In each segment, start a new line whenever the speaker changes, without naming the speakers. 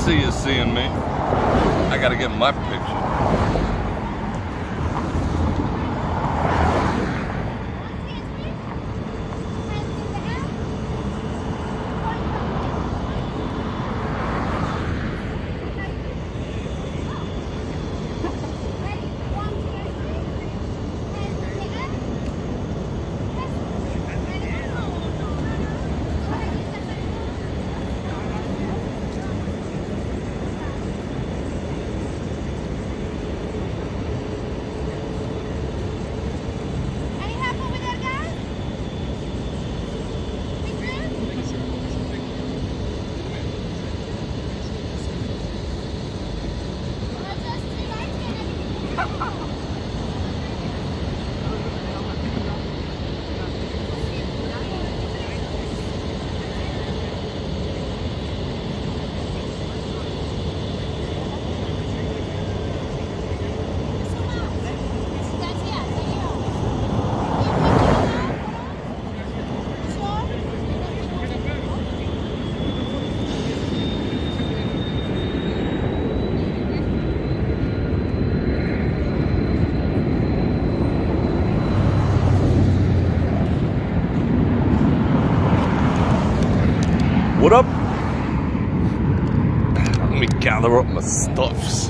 see you seeing me. I gotta get my picture. What up? Let me gather up my stuffs.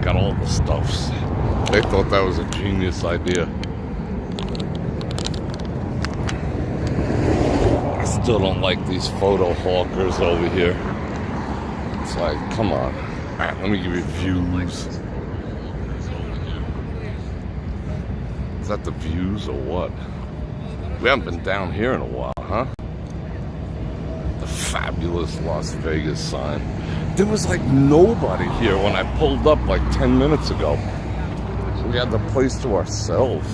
Got all the stuffs. They thought that was a genius idea. I still don't like these photo hawkers over here. It's like, come on. Alright, let me give you views. Is that the views or what? We haven't been down here in a while, huh? The fabulous Las Vegas sign. There was like nobody here when I pulled up like 10 minutes ago. We had the place to ourselves.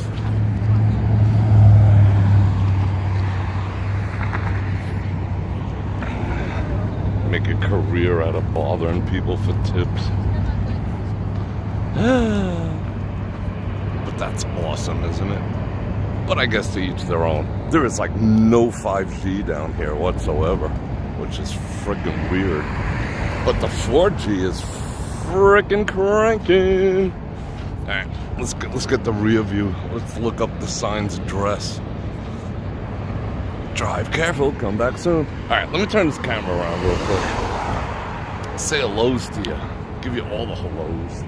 Make a career out of bothering people for tips. But that's awesome, isn't it? But I guess to each their own. There is like no 5G down here whatsoever, which is freaking weird. But the 4G is freaking cranking. Alright, let's get the rear view. Let's look up the sign's address. Drive careful, come back soon. Alright, let me turn this camera around real quick. Say hellos to you. Give you all the hellos.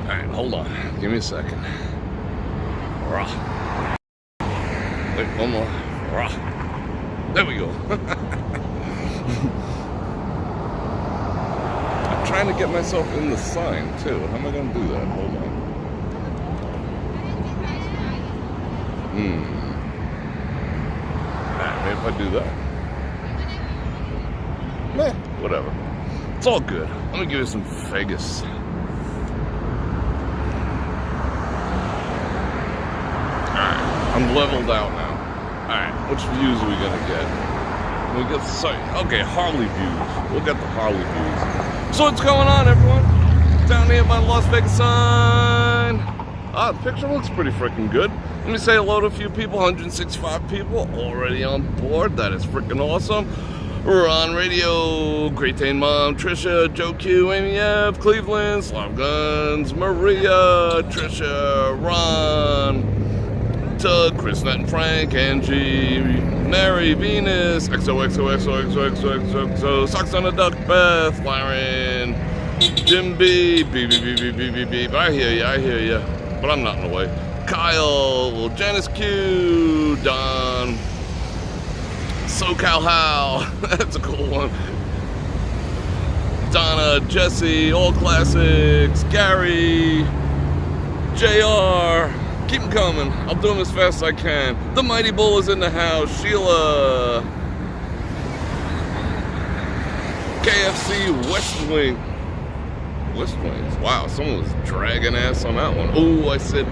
Alright, hold on. Give me a second. Rah. Wait, one more. Rah. There we go. I'm trying to get myself in the sign, too. How am I going to do that? Hold on. Maybe if I do that. Meh, whatever. It's all good. Let me give you some Vegas. I'm leveled out now. Alright, which views are we gonna get? We get okay, Harley views. We'll get the Harley views. So what's going on, everyone? Down here by the Las Vegas sign. The picture looks pretty freaking good. Let me say hello to a few people. 165 people already on board. That is freaking awesome. We're on radio. Great Dane Mom, Trisha, Joe Q, Amy F, Cleveland, Slav Guns, Maria, Trisha, Ron, Doug, Chris, Nat, and Frank, Angie, Mary, Venus, XOXOXOXOXOXO, Socks on a Duck, Beth, Lauren, Jim B, B. I hear ya, but I'm not in the way. Kyle, Janice Q, Don, SoCal Hal, that's a cool one. Donna, Jesse, All Classics, Gary, JR. Keep them coming. I'll do them as fast as I can. The Mighty Bull is in the house. Sheila. KFC West Wing. West Wings. Wow, someone was dragging ass on that one. Oh, I said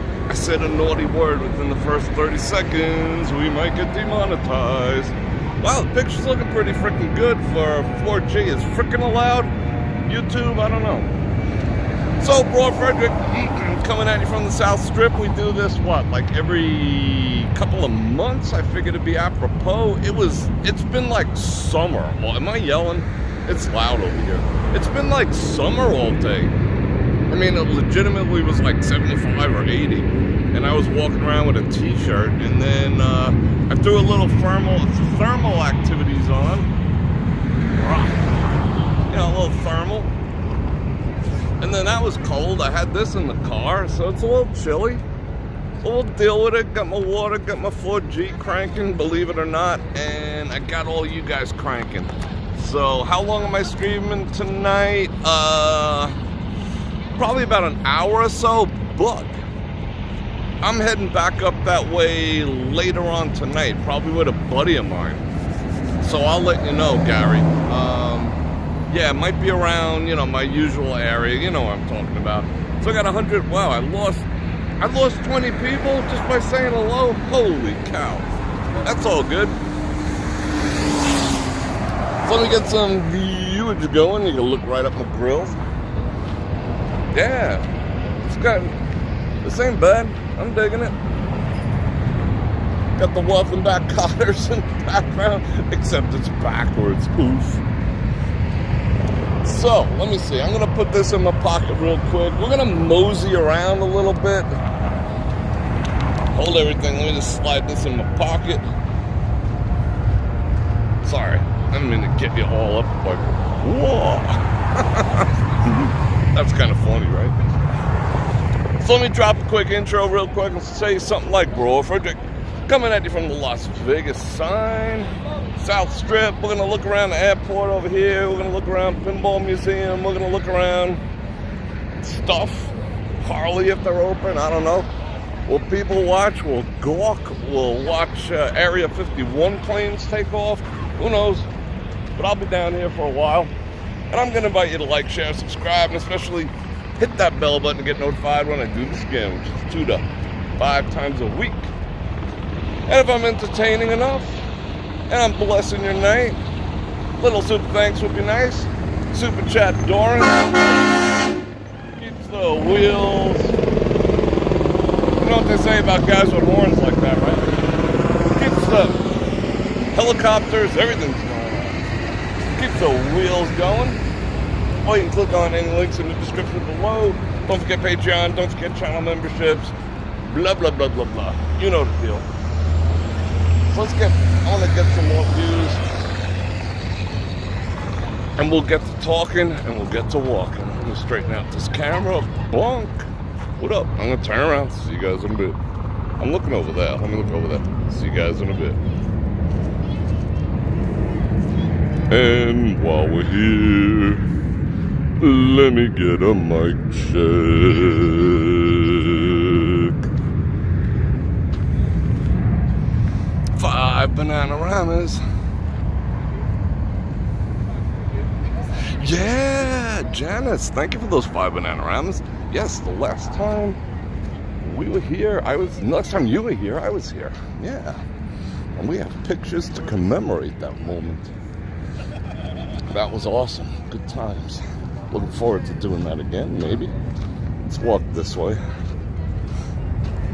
a naughty word within the first 30 seconds. We might get demonetized. Wow, the picture's looking pretty freaking good for 4G. Is freaking allowed? YouTube, I don't know. So, Bror Fredrik, coming at you from the South Strip. We do this, like every couple of months? I figured it'd be apropos. It's been like summer. Well, am I yelling? It's loud over here. It's been like summer all day. I mean, it legitimately was like 75 or 80. And I was walking around with a t-shirt, and then I threw a little thermal activities on. You know, a little thermal. And then that was cold. I had this in the car, so it's a little chilly. So we'll deal with it. Got my water, got my 4G cranking, believe it or not, and I got all you guys cranking. So how long am I streaming tonight? Probably about an hour or so, but I'm heading back up that way later on tonight, probably with a buddy of mine. So I'll let you know, Gary. Yeah, it might be around, you know, my usual area. You know what I'm talking about. So I got 100. Wow, I lost 20 people just by saying hello. Holy cow. That's all good. So let me get some viewage going. You can look right up my grill. Yeah. This ain't bad. I'm digging it. Got the welcome back Cotters in the background, except it's backwards. Oof. So, let me see. I'm going to put this in my pocket real quick. We're going to mosey around a little bit. Hold everything. Let me just slide this in my pocket. Sorry. I didn't mean to get you all up. Like, whoa. That's kind of funny, right? So let me drop a quick intro real quick and say something like Bror Fredrik. Coming at you from the Las Vegas sign, South Strip. We're going to look around the airport over here. We're going to look around Pinball Museum. We're going to look around stuff. Harley if they're open. I don't know. Will people watch? Will gawk? We'll watch Area 51 planes take off. Who knows? But I'll be down here for a while. And I'm going to invite you to like, share, subscribe, and especially hit that bell button to get notified when I do this again, which is 2 to 5 times a week. And if I'm entertaining enough, and I'm blessing your night, little super thanks would be nice. Super chat Doran keeps the wheels. You know what they say about guys with horns like that, right? Keeps the helicopters, everything's going on. Keeps the wheels going. Or you can click on any links in the description below. Don't forget Patreon, don't forget channel memberships, blah, blah, blah, blah, blah. You know the deal. So I want to get some more views. And we'll get to talking and we'll get to walking. I'm going to straighten out this camera. Bonk. What up? I'm going to turn around. See you guys in a bit. I'm looking over there. Let me look over there. See you guys in a bit. And while we're here, let me get a mic check. 5 Bananaраmas. Yeah, Janice, thank you for those 5 Bananaраmas. Yes, the last time we were here, last time you were here, I was here. Yeah. And we have pictures to commemorate that moment. That was awesome. Good times. Looking forward to doing that again, maybe. Let's walk this way.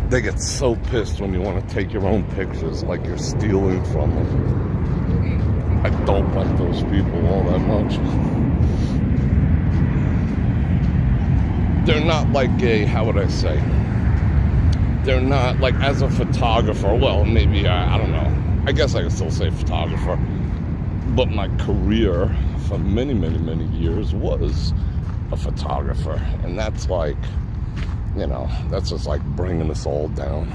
They get so pissed when you want to take your own pictures like you're stealing from them. I don't like those people all that much. They're not like how would I say? They're not like, as a photographer, well, maybe, I don't know. I guess I can still say photographer. But my career for many, many, many years was a photographer. And that's like, you know, that's just like bringing us all down.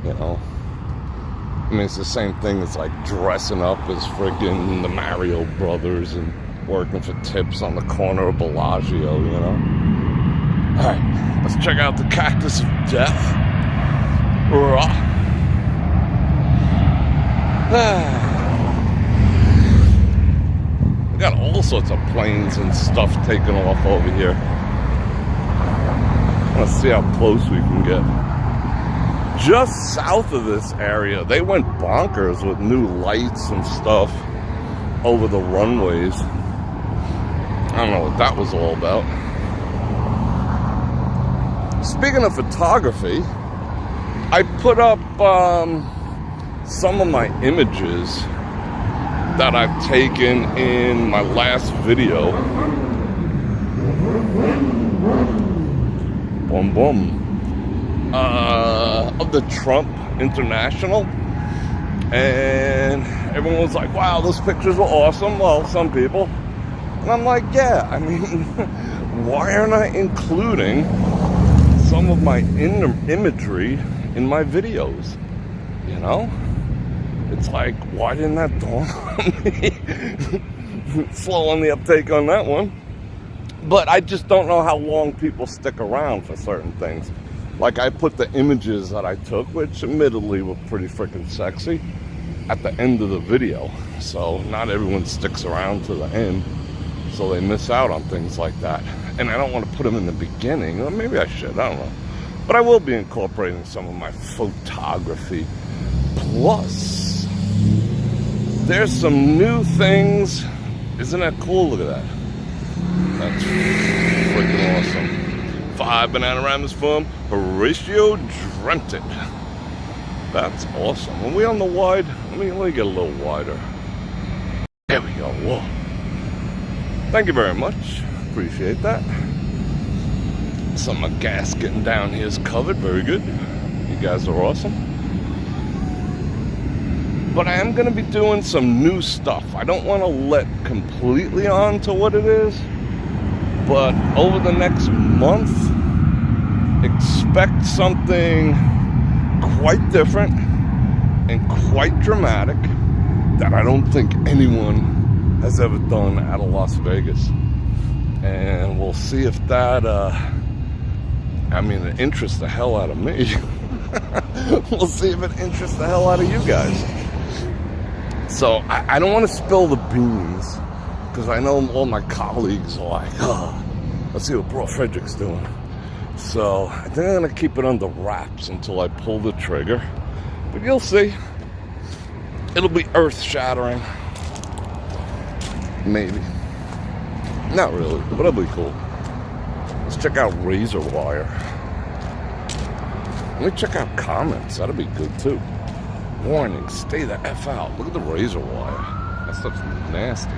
You know? I mean, it's the same thing as like dressing up as friggin' the Mario Brothers and working for tips on the corner of Bellagio, you know? Alright, let's check out the Cactus of Death. We got all sorts of planes and stuff taking off over here. Let's see how close we can get. Just south of this area, they went bonkers with new lights and stuff over the runways. I don't know what that was all about. Speaking of photography, I put up some of my images that I've taken in my last video. Boom, boom. Of the Trump International. And everyone was like, wow, those pictures were awesome. Well, some people. And I'm like, yeah, I mean, why aren't I including some of my imagery in my videos? You know? It's like, why didn't that dawn on me? Slow on the uptake on that one. But I just don't know how long people stick around for certain things. Like, I put the images that I took, which admittedly were pretty freaking sexy, at the end of the video. So not everyone sticks around to the end, so they miss out on things like that. And I don't want to put them in the beginning. Or maybe I should, I don't know. But I will be incorporating some of my photography. Plus, there's some new things. Isn't that cool? Look at that. That's freaking awesome. 5 Bananaramas from Horatio Dreamt It. That's awesome. Are we on the wide? Let me get a little wider. There we go. Whoa. Thank you very much. Appreciate that. Some of my gas getting down here is covered. Very good. You guys are awesome. But I am going to be doing some new stuff. I don't want to let completely on to what it is. But over the next month, expect something quite different and quite dramatic that I don't think anyone has ever done out of Las Vegas. And we'll see if that, it interests the hell out of me. We'll see if it interests the hell out of you guys. So I don't want to spill the beans, because I know all my colleagues are like, oh, let's see what Bror Fredrik's doing. So I think I'm going to keep it under wraps until I pull the trigger. But you'll see. It'll be earth-shattering. Maybe. Not really, but it'll be cool. Let's check out Razor Wire. Let me check out comments. That'll be good, too. Warning, stay the F out. Look at the Razor Wire. That stuff's nasty.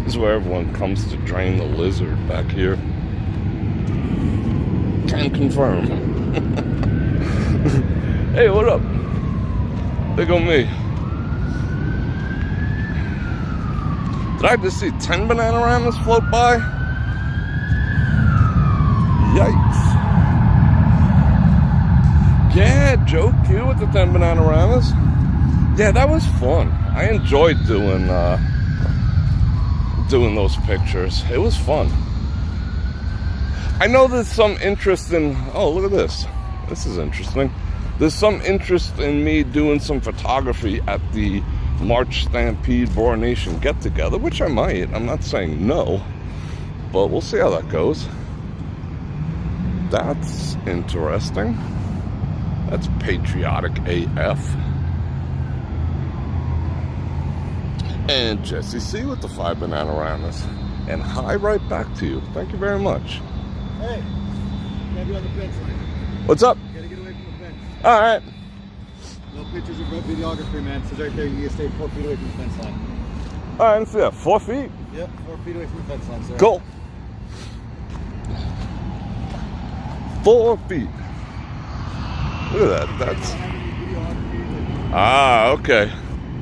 This is where everyone comes to drain the lizard back here. Can confirm. Hey, what up? Big on me. Did I just see 10 Bananaramas float by? Yikes. Yeah, Joe Q with the 10 Bananaramas. Yeah, that was fun. I enjoyed doing those pictures. It was fun. I know there's some interest in, oh, look at this. This is interesting. There's some interest in me doing some photography at the March Stampede BrorNation get-together, which I might. I'm not saying no, but we'll see how that goes. That's interesting. That's patriotic AF. And Jesse C with the 5 Bananaramas. And hi right back to you. Thank you very much.
Hey, you gotta be on the fence line.
What's up?
You gotta get away from the fence.
All right.
No pictures of videography, man. It says right there, you need to stay 4 feet away from the fence line.
All right, let's see that. 4 feet?
Yep, 4 feet away from the fence line, sir.
Cool. 4 feet. Look at that. That's... Ah, okay.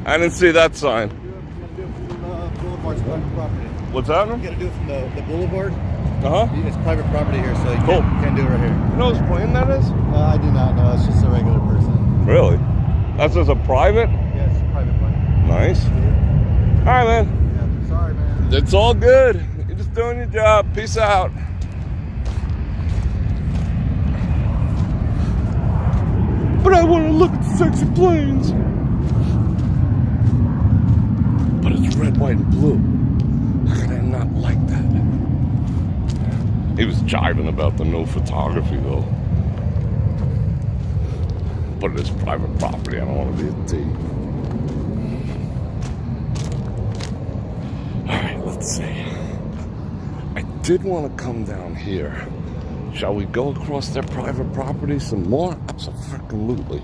I didn't see that sign.
You gotta do it from the boulevard's private property.
What's that?
You gotta do it from the boulevard.
Uh-huh.
It's private property here, so you
Cool.
can't do it right here.
You know whose plane that is?
I do not know. It's just a regular person.
Really? That's just a private?
Yeah, it's a private plane.
Nice. All right, man.
Yeah, sorry, man.
It's all good. You're just doing your job. Peace out. But I want to look at the sexy planes. But it's red, white, and blue. How could I not like that? He was jiving about the no photography, though. But it is private property. I don't want to be a D. Alright, let's see. I did want to come down here. Shall we go across their private property some more? Absolutely.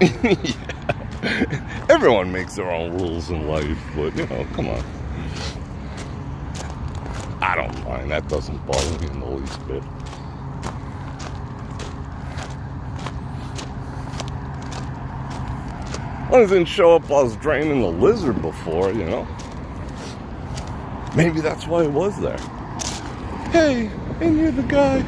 Yeah. Everyone makes their own rules in life, but, you know, come on. I don't mind. That doesn't bother me in the least bit. Well, I didn't show up while I was draining the lizard before, you know. Maybe that's why it was there. Hey, ain't you the guy?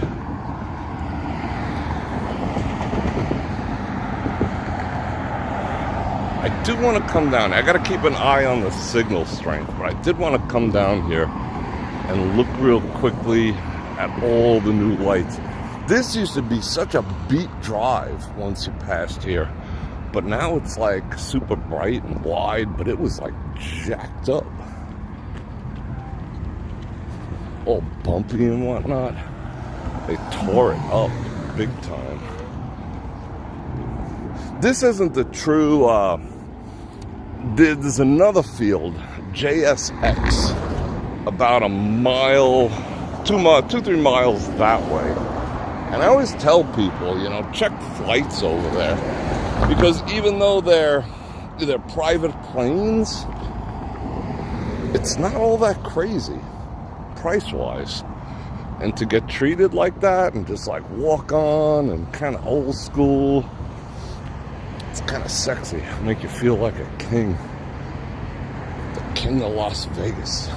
I do want to come down. I got to keep an eye on the signal strength, but I did want to come down here and look real quickly at all the new lights. This used to be such a beat drive once you passed here, but now it's like super bright and wide, but it was like jacked up. All bumpy and whatnot. They tore it up big time. This isn't the true, there's another field, JSX, about a mile, 2-3 miles that way. And I always tell people, you know, check flights over there, because even though they're private planes, it's not all that crazy price-wise. And to get treated like that and just like walk on and kind of old school, it's kind of sexy. Make you feel like a king. The king of Las Vegas.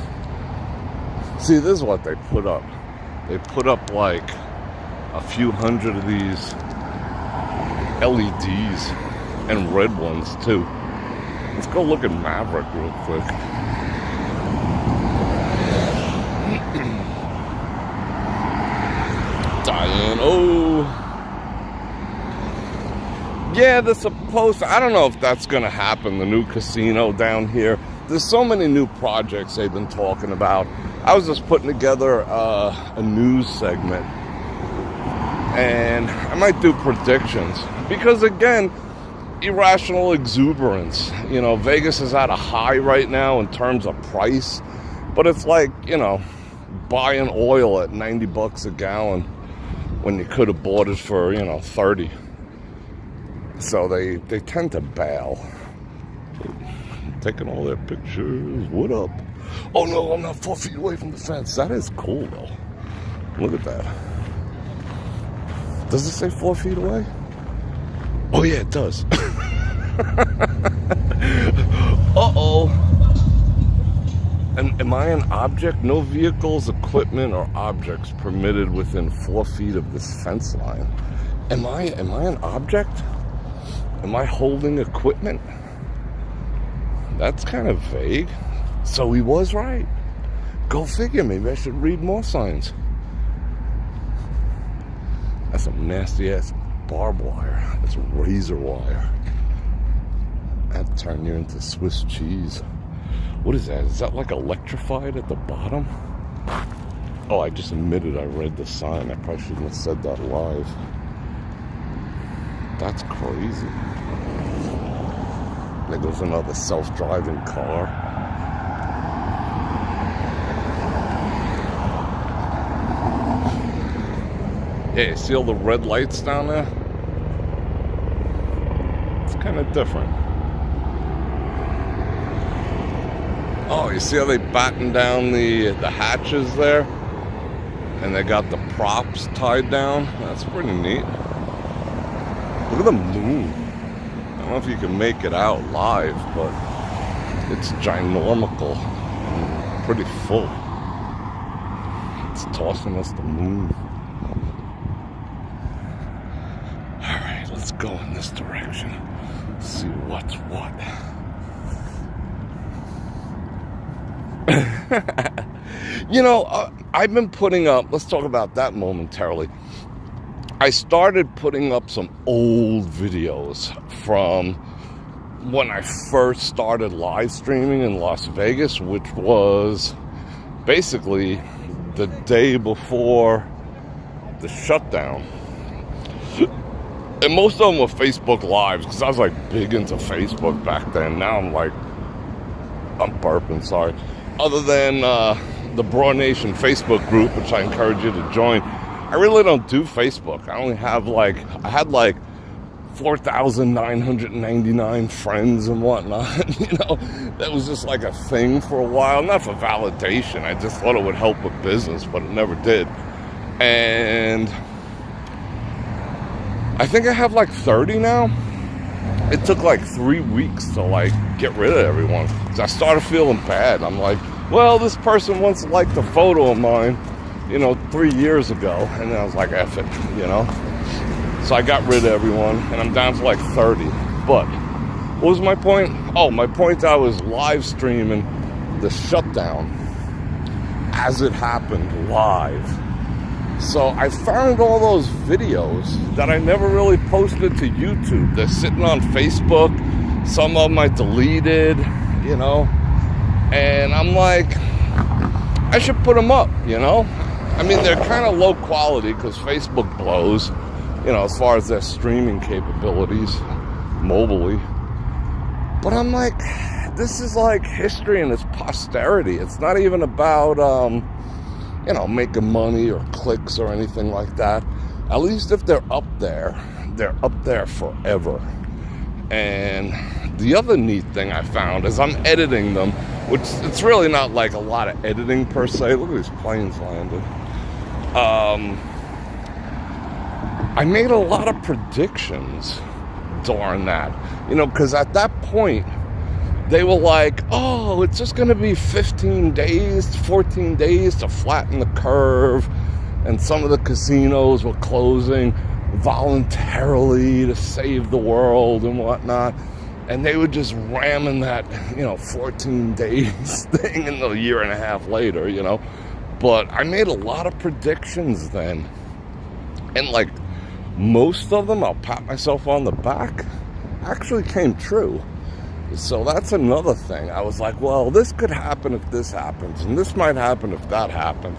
See, this is what they put up. They put up like a few hundred of these LEDs and red ones too. Let's go look at Maverick real quick. Diane, oh. Yeah, they're supposed to, I don't know if that's going to happen, the new casino down here. There's so many new projects they've been talking about. I was just putting together a news segment, and I might do predictions. Because again, irrational exuberance. You know, Vegas is at a high right now in terms of price, but it's like, you know, buying oil at 90 bucks a gallon when you could have bought it for, you know, 30. So they tend to bail. Taking all their pictures. What up? Oh no, I'm not 4 feet away from the fence. That is cool though. Look at that. Does it say 4 feet away? Oh yeah, it does. Uh-oh. Am I an object? No vehicles, equipment, or objects permitted within 4 feet of this fence line. Am I an object? Am I holding equipment? That's kind of vague. So he was right. Go figure, maybe I should read more signs. That's some nasty ass barbed wire. That's razor wire. That'd turn you into Swiss cheese. What is that? Is that like electrified at the bottom? Oh, I just admitted I read the sign. I probably shouldn't have said that live. That's crazy. There goes another self-driving car. Yeah, see all the red lights down there? It's kind of different. Oh, you see how they batten down the hatches there? And they got the props tied down? That's pretty neat. Look at the moon. I don't know if you can make it out live, but it's ginormical and pretty full. It's tossing us the moon. Alright, let's go in this direction. See what's what. You know, I've been putting up, let's talk about that momentarily. I started putting up some old videos from when I first started live streaming in Las Vegas, which was basically the day before the shutdown. And most of them were Facebook Lives, because I was like big into Facebook back then. Now I'm burping, sorry. Other than the BrorNation Facebook group, which I encourage you to join. I really don't do Facebook. I only have I had like 4,999 friends and whatnot. You know, that was just like a thing for a while. Not for validation. I just thought it would help with business, but it never did. And I think I have like 30 now. It took like 3 weeks to like get rid of everyone. So I started feeling bad. I'm like, well, this person once liked a photo of mine, you know, 3 years ago. And then I was like, F it, you know. So I got rid of everyone, and I'm down to like 30. But what was my point? Oh, my point, I was live streaming the shutdown as it happened live. So I found all those videos that I never really posted to YouTube. They're sitting on Facebook. Some of them I deleted, you know. And I'm like, I should put them up, you know. I mean, they're kind of low quality because Facebook blows, you know, as far as their streaming capabilities, mobily. But I'm like, this is like history and it's posterity. It's not even about, you know, making money or clicks or anything like that. At least if they're up there forever. And the other neat thing I found is I'm editing them, which it's really not like a lot of editing per se. Look at these planes landing. I made a lot of predictions during that, you know, because at that point, they were like, oh, it's just going to be 15 days, 14 days to flatten the curve. And some of the casinos were closing voluntarily to save the world and whatnot. And they were just ramming that, you know, 14 days thing in a year and a half later, you know. But I made a lot of predictions then. And like most of them, I'll pat myself on the back, actually came true. So that's another thing. I was like, well, this could happen if this happens, and this might happen if that happens.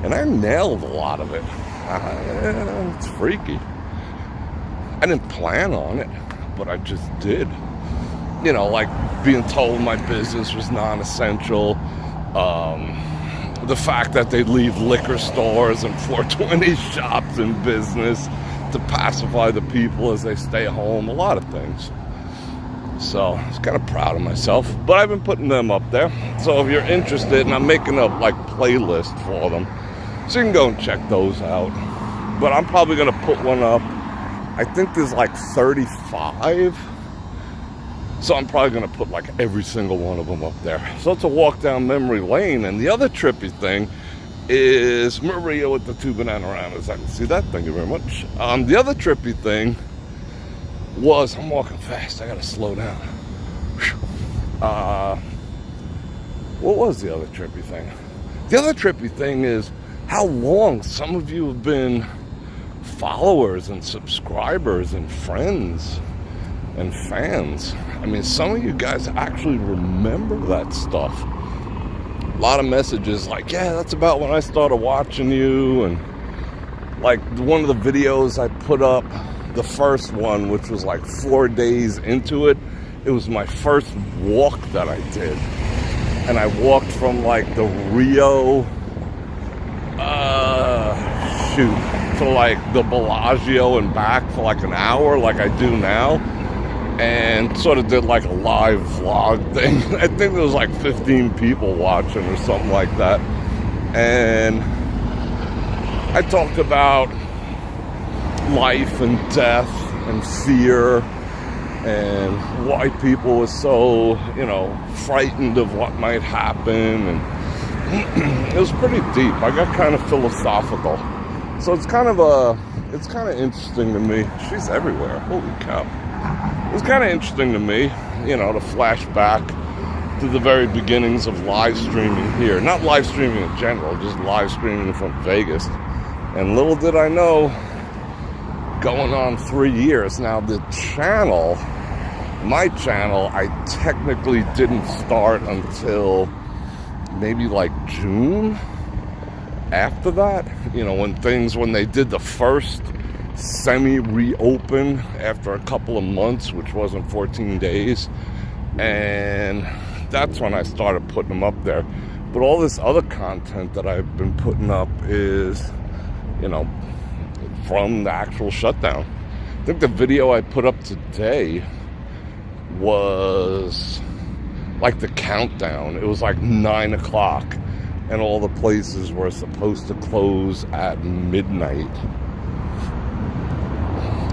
And I nailed a lot of it. It's freaky. I didn't plan on it, but I just did. You know, like being told my business was non-essential. The fact that they'd leave liquor stores and 420 shops in business to pacify the people as they stay home. A lot of things. So I was kind of proud of myself, but I've been putting them up there. So if you're interested, and I'm making a like playlist for them, so you can go and check those out. But I'm probably gonna put one up. I think there's like 35. So I'm probably gonna put like every single one of them up there. So it's a walk down memory lane. And the other trippy thing is Maria with the 2 banana ranas. I can see that. Thank you very much. The other trippy thing was, I'm walking fast, I gotta slow down. What was the other trippy thing? The other trippy thing is how long some of you have been followers and subscribers and friends and fans. I mean, some of you guys actually remember that stuff. A lot of messages like, yeah, that's about when I started watching you. And like one of the videos I put up, the first one, which was like 4 days into it, it was my first walk that I did. And I walked from like the Rio, to like the Bellagio and back for like an hour like I do now. And sort of did like a live vlog thing. I think there was like 15 people watching or something like that. And I talked about life and death and fear and why people were so, you know, frightened of what might happen. And it was pretty deep. I got kind of philosophical. So it's kind of interesting to me. She's everywhere. Holy cow. It was kind of interesting to me, you know, to flash back to the very beginnings of live streaming here. Not live streaming in general, just live streaming from Vegas. And little did I know, going on 3 years. Now the channel, my channel, I technically didn't start until maybe like June. After that, you know, when they did the first semi-reopen after a couple of months, which wasn't 14 days. And that's when I started putting them up there. But all this other content that I've been putting up is, you know, from the actual shutdown. I think the video I put up today was like the countdown. It was like 9 o'clock, and all the places were supposed to close at midnight.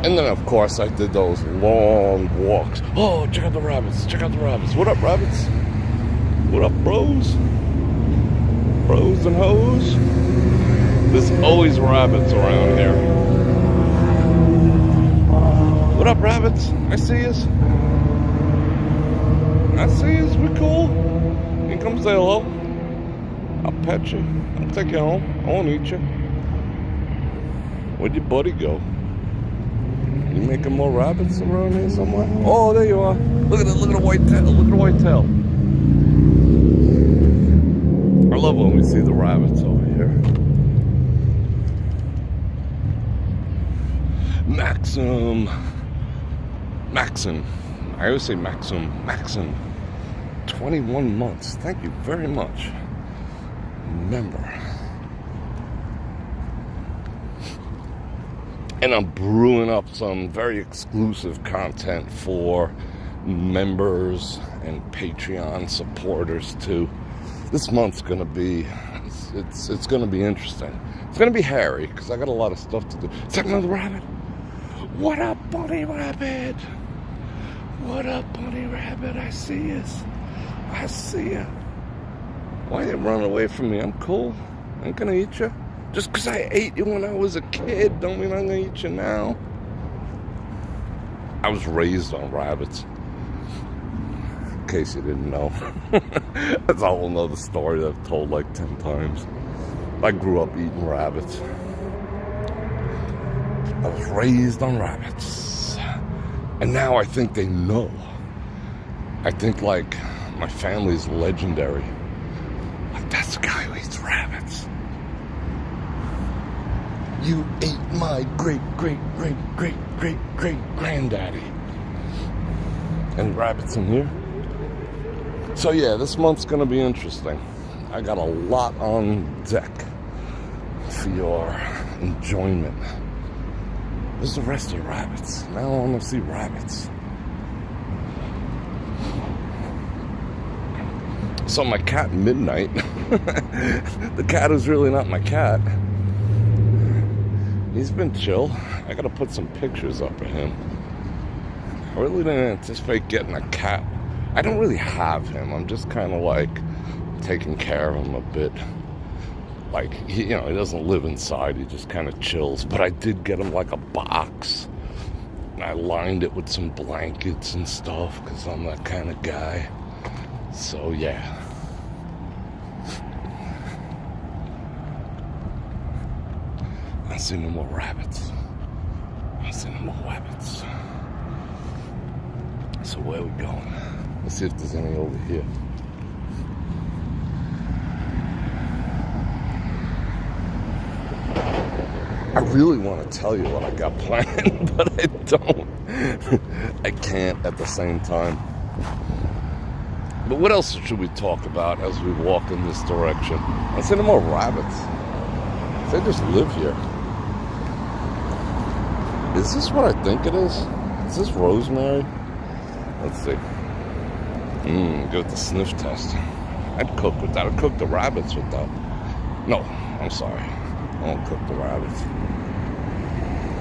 And then, of course, I did those long walks. Oh, check out the rabbits. Check out the rabbits. What up, rabbits? What up, bros? Bros and hoes? There's always rabbits around here. What up, rabbits? I see yous. I see yous. We cool. You come say hello. I'll pet you. I'll take you home. I won't eat you. Where'd your buddy go? You making more rabbits around here somewhere? Oh, there you are. Look at the white tail. Look at the white tail. I love when we see the rabbits over here. Maxim. I always say Maxim. 21 months. Thank you very much. Member. And I'm brewing up some very exclusive content for members and Patreon supporters too. This month's gonna be, it's gonna be interesting. It's gonna be hairy because I got a lot of stuff to do. Is that another rabbit? What up, bunny rabbit? What up, bunny rabbit? I see you. I see you. Why you run away from me? I'm cool. I ain't gonna eat you. Just because I ate you when I was a kid don't mean I'm gonna eat you now. I was raised on rabbits. In case you didn't know. That's a whole nother story that I've told like 10 times. I grew up eating rabbits. I was raised on rabbits. And now I think they know. I think like my family's legendary. Like, that's the guy who eats rabbits. You ate my great granddaddy. Any rabbits in here? So yeah, this month's gonna be interesting. I got a lot on deck for your enjoyment. This is the rest of the rabbits. Now I want to see rabbits. So my cat Midnight, the cat is really not my cat. He's been chill. I gotta put some pictures up of him. I really didn't anticipate getting a cat. I don't really have him. I'm just kind of like taking care of him a bit. Like, he doesn't live inside. He just kind of chills. But I did get him like a box. And I lined it with some blankets and stuff because I'm that kind of guy. So, yeah. I see no more rabbits. I see no more rabbits. So where are we going? Let's see if there's any over here. I really want to tell you what I got planned, but I don't. I can't at the same time. But what else should we talk about as we walk in this direction? I see no more rabbits. They just live here. Is this what I think it is? Is this rosemary? Let's see. Go with the sniff test. I'd cook with that. I'd cook the rabbits with that. No, I'm sorry. I won't cook the rabbits.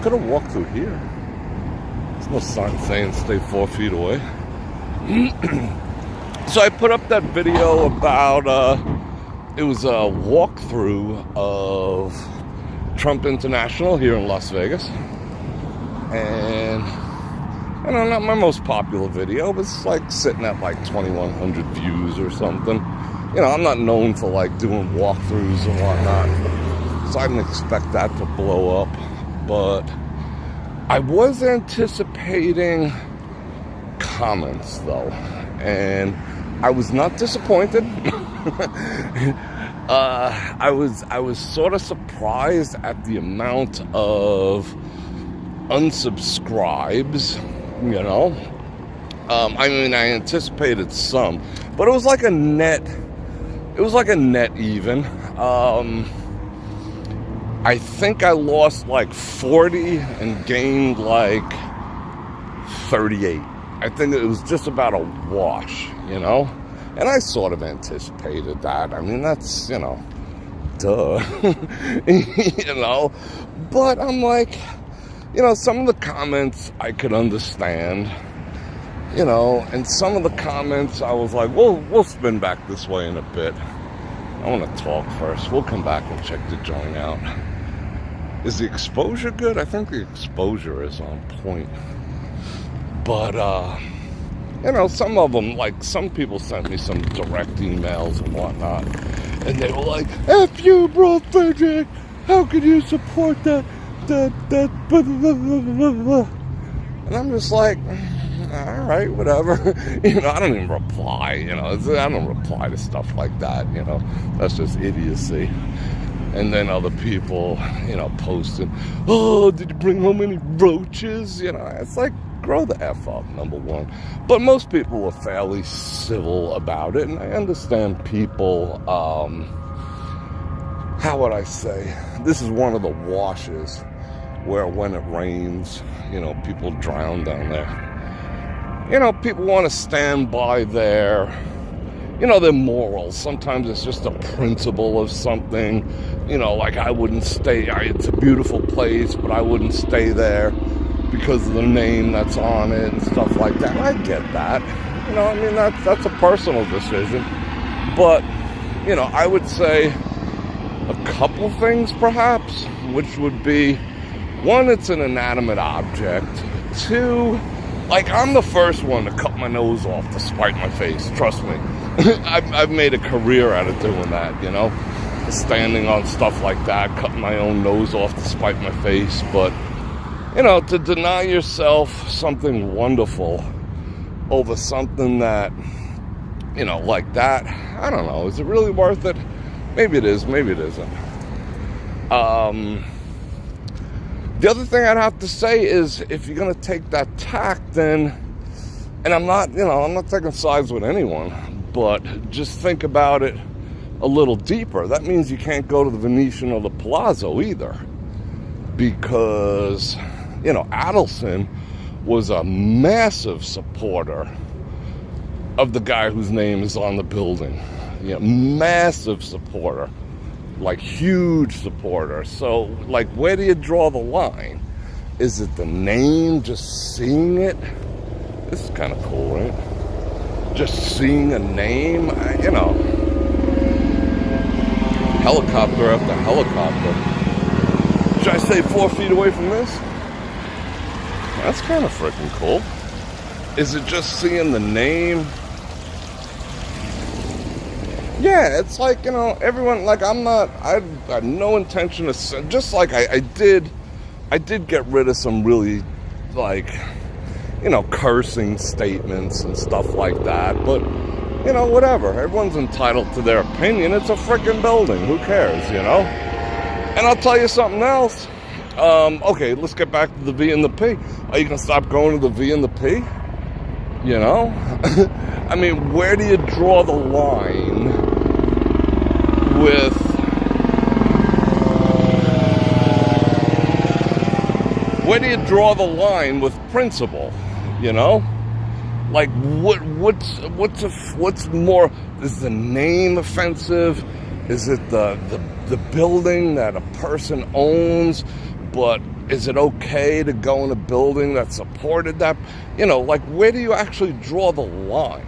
Could have walked through here. There's no sign saying stay 4 feet away. So I put up that video about, it was a walkthrough of Trump International here in Las Vegas. And I don't know, not my most popular video, but it's like sitting at like 2,100 views or something. You know, I'm not known for like doing walkthroughs and whatnot, so I didn't expect that to blow up. But I was anticipating comments though, and I was not disappointed. I was sort of surprised at the amount of unsubscribes, you know. I mean, I anticipated some, but it was like a net even. I think I lost like 40 and gained like 38. I think it was just about a wash, you know? And I sort of anticipated that. I mean, that's, you know, duh. You know? But I'm like, you know, some of the comments I could understand, you know, and some of the comments I was like, we'll spin back this way in a bit. I want to talk first. We'll come back and check the joint out. Is the exposure good? I think the exposure is on point. But, you know, some of them, like, some people sent me some direct emails and whatnot. And they were like, F you, Bror Fredrik. How could you support that, blah, blah, blah, blah, blah. And I'm just like, all right, whatever. You know, I don't even reply, you know. I don't reply to stuff like that, you know. That's just idiocy. And then other people, you know, posting, oh, did you bring home any roaches? You know, it's like, grow the F up, number one. But most people are fairly civil about it. And I understand people, how would I say? This is one of the washes where when it rains, you know, people drown down there. You know, people want to stand by their, you know, their morals. Sometimes it's just a principle of something. You know, like I wouldn't stay, it's a beautiful place, but I wouldn't stay there because of the name that's on it and stuff like that. And I get that. You know, I mean, that's a personal decision. But, you know, I would say a couple things perhaps, which would be, one, it's an inanimate object. Two, like, I'm the first one to cut my nose off to spite my face. Trust me. I've made a career out of doing that, you know? Standing on stuff like that, cutting my own nose off to spite my face. But, you know, to deny yourself something wonderful over something that, you know, like that, I don't know. Is it really worth it? Maybe it is, maybe it isn't. The other thing I'd have to say is, if you're going to take that tack, then, and I'm not, you know, I'm not taking sides with anyone, but just think about it a little deeper. That means you can't go to the Venetian or the Palazzo either, because, you know, Adelson was a massive supporter of the guy whose name is on the building. You know, massive supporter, like huge supporter. So, like, where do you draw the line? Is it the name, just seeing it? This is kind of cool, right? Just seeing a name, you know, helicopter after helicopter. Should I stay 4 feet away from this? That's kind of freaking cool. Is it just seeing the name? Yeah, it's like, you know, everyone, like, I had no intention of, just like I did get rid of some really, like, you know, cursing statements and stuff like that, but, you know, whatever. Everyone's entitled to their opinion. It's a freaking building. Who cares, you know? And I'll tell you something else. Okay, let's get back to the V and the P. Are you going to stop going to the V and the P? You know? I mean, where do you draw the line with... Where do you draw the line with principle? You know? Like, what's more? Is the name offensive? Is it the building that a person owns? But is it okay to go in a building that supported that? You know, like, where do you actually draw the line?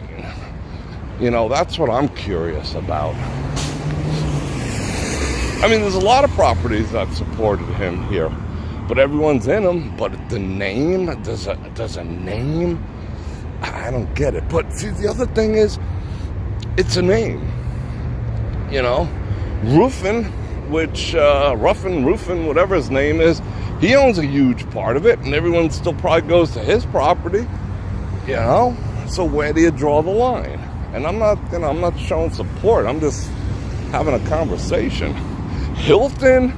You know, that's what I'm curious about. I mean, there's a lot of properties that supported him here, but everyone's in them. But the name, does a name? I don't get it. But see, the other thing is, it's a name. You know, Ruffin, which Ruffin, whatever his name is, he owns a huge part of it, and everyone still probably goes to his property. You know, so where do you draw the line? And I'm not, you know, I'm not showing support. I'm just having a conversation. Hilton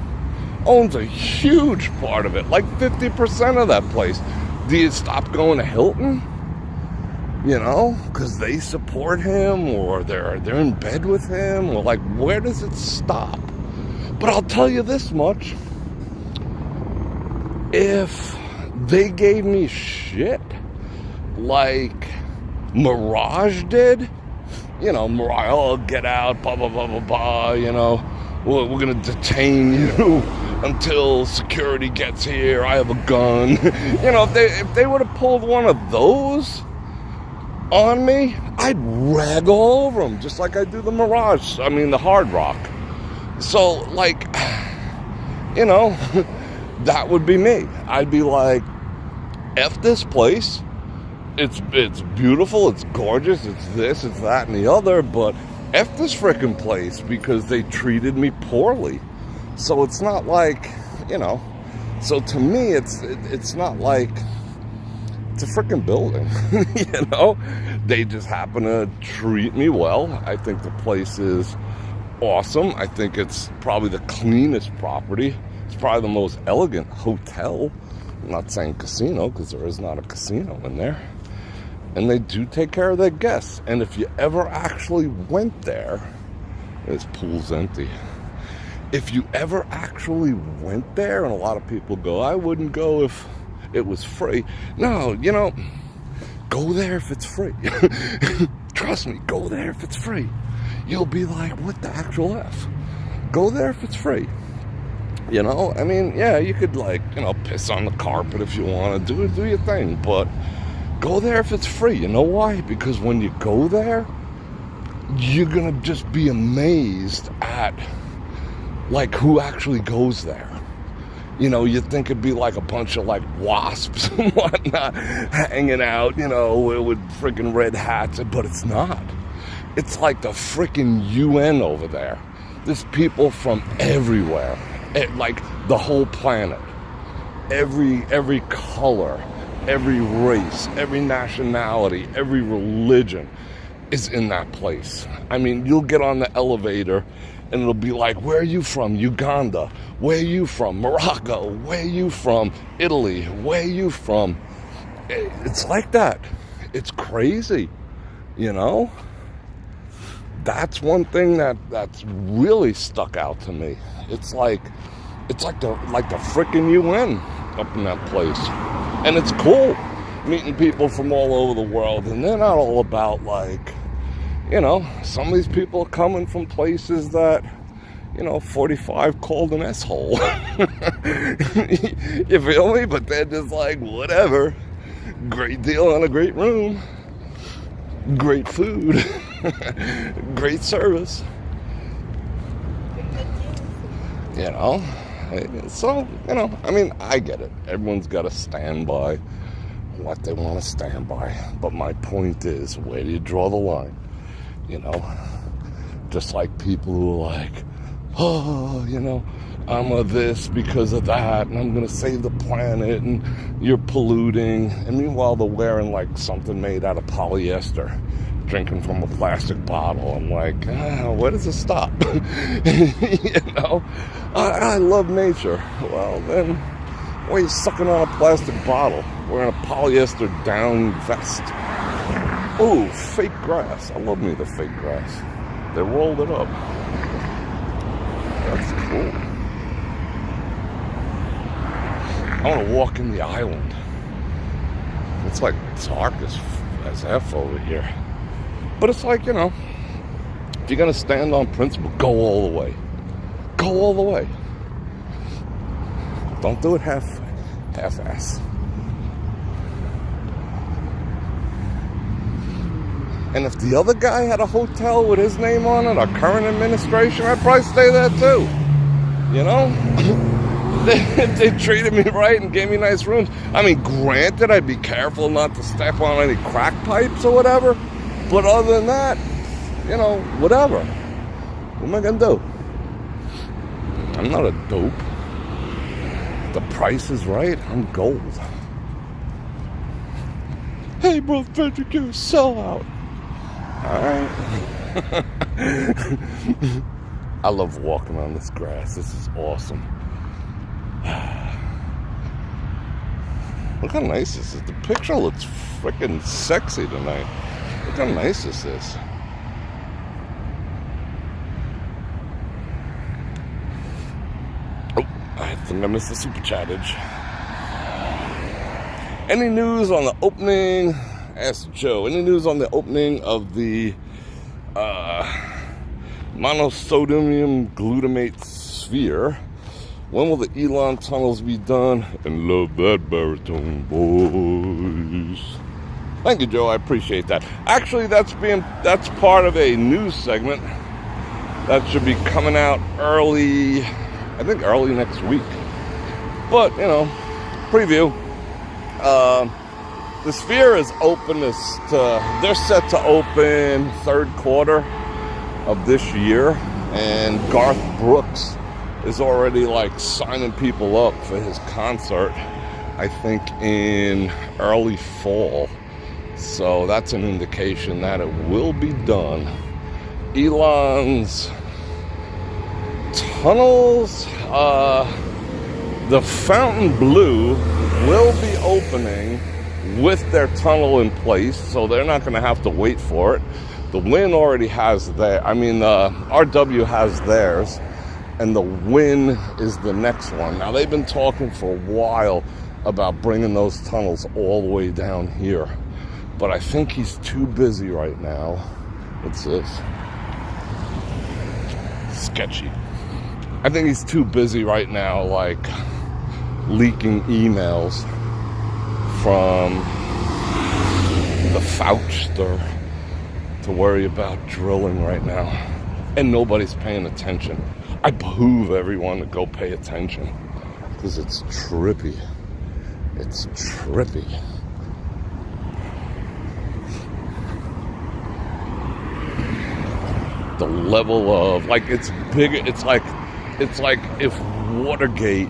owns a huge part of it, like 50% of that place. Do you stop going to Hilton? You know, because they support him, or they're in bed with him, or like, where does it stop? But I'll tell you this much: if they gave me shit like Mirage did, you know, Mirage, oh, get out, blah, blah, blah, blah, blah, you know, we're going to detain you until security gets here, I have a gun. You know, if they would have pulled one of those on me, I'd rag all over them, just like I do the Mirage, I mean the Hard Rock. So, like, you know, that would be me. I'd be like, F this place, it's beautiful, it's gorgeous, it's this, it's that, and the other, but F this frickin' place because they treated me poorly. So it's not like, you know, so to me, it's not like, it's a frickin' building, you know? They just happen to treat me well. I think the place is awesome. I think it's probably the cleanest property. It's probably the most elegant hotel. I'm not saying casino, because there is not a casino in there. And they do take care of their guests. And if you ever actually went there, this pool's empty. If you ever actually went there, and a lot of people go, I wouldn't go if it was free. No, you know, go there if it's free. Trust me, go there if it's free. You'll be like, what the actual F? Go there if it's free. You know, I mean, yeah, you could, like, you know, piss on the carpet if you want to do your thing, but go there if it's free. You know why? Because when you go there, you're going to just be amazed at, like, who actually goes there. You know, you'd think it'd be like a bunch of, like, wasps and whatnot hanging out, you know, with freaking red hats, but it's not. It's like the freaking UN over there. There's people from everywhere, like the whole planet. Every color, every race, every nationality, every religion is in that place. I mean, you'll get on the elevator and it'll be like, where are you from? Uganda. Where are you from? Morocco. Where are you from? Italy. Where are you from? It's like that. It's crazy, you know? That's one thing that's really stuck out to me. It's like the frickin' UN up in that place. And it's cool meeting people from all over the world, and they're not all about, like, you know, some of these people are coming from places that, you know, 45 called an S-hole. You feel me? But they're just like, whatever. Great deal on a great room. Great food. Great service. You know? So, you know, I mean, I get it. Everyone's got to stand by what they want to stand by. But my point is, where do you draw the line? You know, just like people who are like, oh, you know, I'm a this because of that, and I'm going to save the planet, and you're polluting. And meanwhile, they're wearing, like, something made out of polyester, drinking from a plastic bottle. I'm like, where does it stop? You know, I love nature. Well, then, why are you sucking on a plastic bottle, wearing a polyester down vest? Ooh, fake grass. I love me the fake grass. They rolled it up. That's cool. I want to walk in the island. It's like dark as F over here. But it's like, you know, if you're going to stand on principle, go all the way. Go all the way. Don't do it half-ass. And if the other guy had a hotel with his name on it, our current administration, I'd probably stay there too. You know? If they treated me right and gave me nice rooms. I mean, granted, I'd be careful not to step on any crack pipes or whatever. But other than that, you know, whatever. What am I going to do? I'm not a dope. If the price is right, I'm gold. Hey, Bror Fredrik, you're a sellout. Alright. I love walking on this grass. This is awesome. Look how nice this is. The picture looks freaking sexy tonight. Look how nice this is. Oh, I think I missed the super chattage. Any news on the opening? Ask Joe. Any news on the opening of the monosodium glutamate sphere? When will the Elon tunnels be done? And love that baritone, boys. Thank you, Joe. I appreciate that. Actually, that's part of a news segment that should be coming out early, I think early next week. But, you know, preview. The sphere is open they're set to open third quarter of this year, and Garth Brooks is already like signing people up for his concert, I think in early fall. So that's an indication that it will be done. Elon's tunnels, the Fontainebleau will be opening with their tunnel in place, so they're not going to have to wait for it. The Win already has RW has theirs, and the Win is the next one. Now, they've been talking for a while about bringing those tunnels all the way down here, but I think he's too busy right now. What's this? Sketchy. I think he's too busy right now, like, leaking emails from the Fauchster to worry about drilling right now. And nobody's paying attention. I behoove everyone to go pay attention, because it's trippy. It's trippy. The level of, like, it's big. It's like if Watergate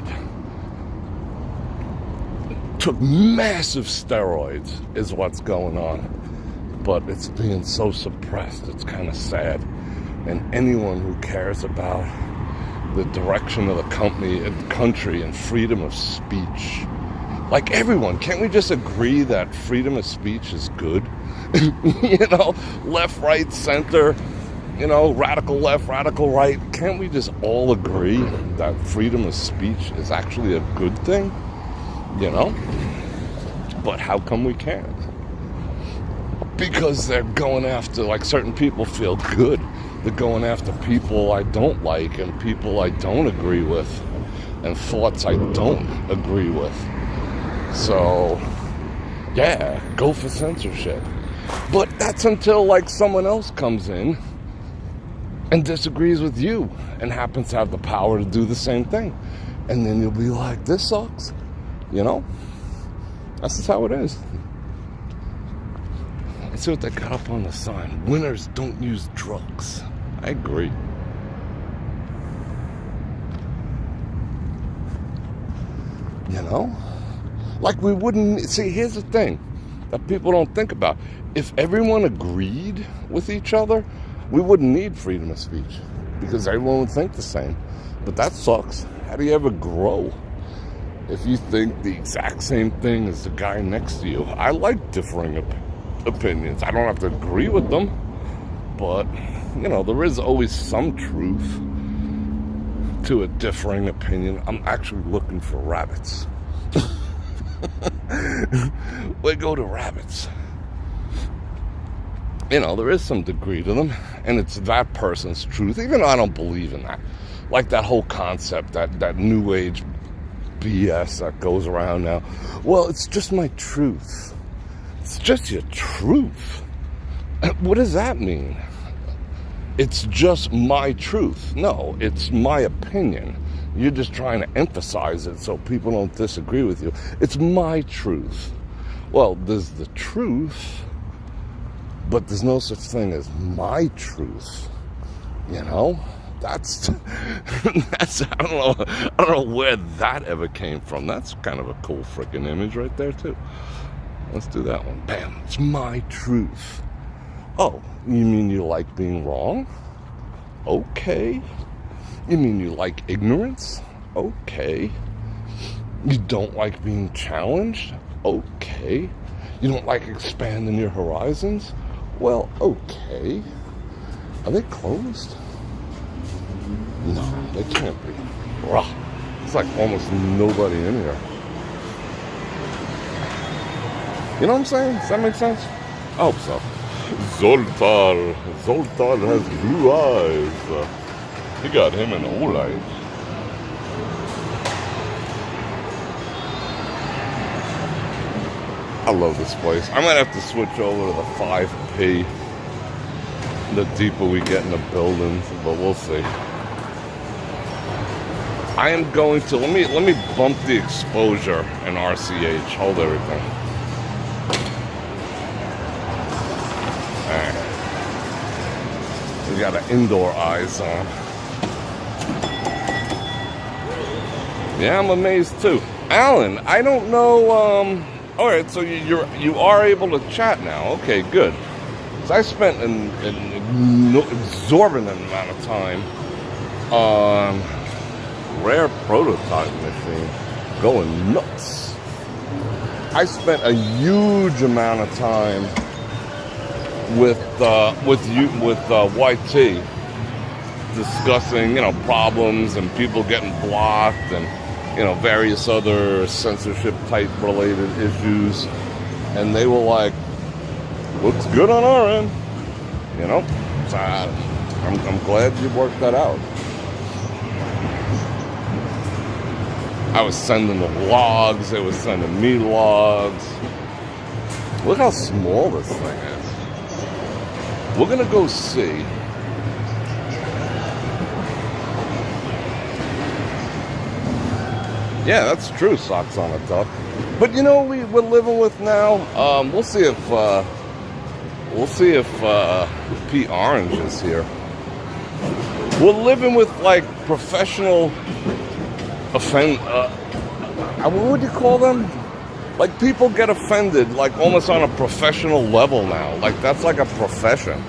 took massive steroids is what's going on, but it's being so suppressed. It's kind of sad. And anyone who cares about the direction of the country and freedom of speech, like everyone, can't we just agree that freedom of speech is good? You know, left, right, center, you know, radical left, radical right. Can't we just all agree that freedom of speech is actually a good thing? You know? But how come we can't? Because they're going after, like, certain people feel good. They're going after people I don't like and people I don't agree with and thoughts I don't agree with. So, yeah, go for censorship. But that's until, like, someone else comes in and disagrees with you and happens to have the power to do the same thing. And then you'll be like, this sucks. You know? That's just how it is. Let's see what they got up on the sign. Winners don't use drugs. I agree. You know? Like, we wouldn't... See, here's the thing that people don't think about. If everyone agreed with each other, we wouldn't need freedom of speech, because everyone would think the same. But that sucks. How do you ever grow if you think the exact same thing as the guy next to you? I like differing opinions. I don't have to agree with them, but, you know, there is always some truth to a differing opinion. I'm actually looking for rabbits. We go to rabbits. You know, there is some degree to them, and it's that person's truth, even though I don't believe in that. Like that whole concept, that new age BS that goes around now. Well, it's just my truth. It's just your truth. What does that mean? It's just my truth. No, it's my opinion. You're just trying to emphasize it so people don't disagree with you. It's my truth. Well, there's the truth, but there's no such thing as my truth. You know? That's I don't know where that ever came from. That's kind of a cool freaking image right there too. Let's do that one. Bam. It's my truth. Oh, you mean you like being wrong? Okay. You mean you like ignorance? Okay. You don't like being challenged? Okay. You don't like expanding your horizons? Well, okay. Are they closed? No, they can't be. Rah. It's like almost nobody in here. You know what I'm saying? Does that make sense? I hope so. Zoltar has blue eyes. He got him an Olay. I love this place. I might have to switch over to the 5P the deeper we get in the buildings, but we'll see. I am going to let me bump the exposure in RCH. Hold everything. Alright. We got an indoor eyes on. Yeah, I'm amazed too. Alan, I don't know, alright, so you are able to chat now. Okay, good. So I spent an exorbitant amount of time on rare prototype machine going nuts. I spent a huge amount of time with YT discussing, problems and people getting blocked and, various other censorship type related issues. And they were like, looks good on our end. So I'm glad you worked that out. I was sending them logs, they were sending me logs. Look how small this thing is. We're gonna go see. Yeah, that's true, socks on a duck. But we're living with now, we'll see if P Orange is here. We're living with like professional what would you call them? Like people get offended like almost on a professional level now. Like that's like a profession,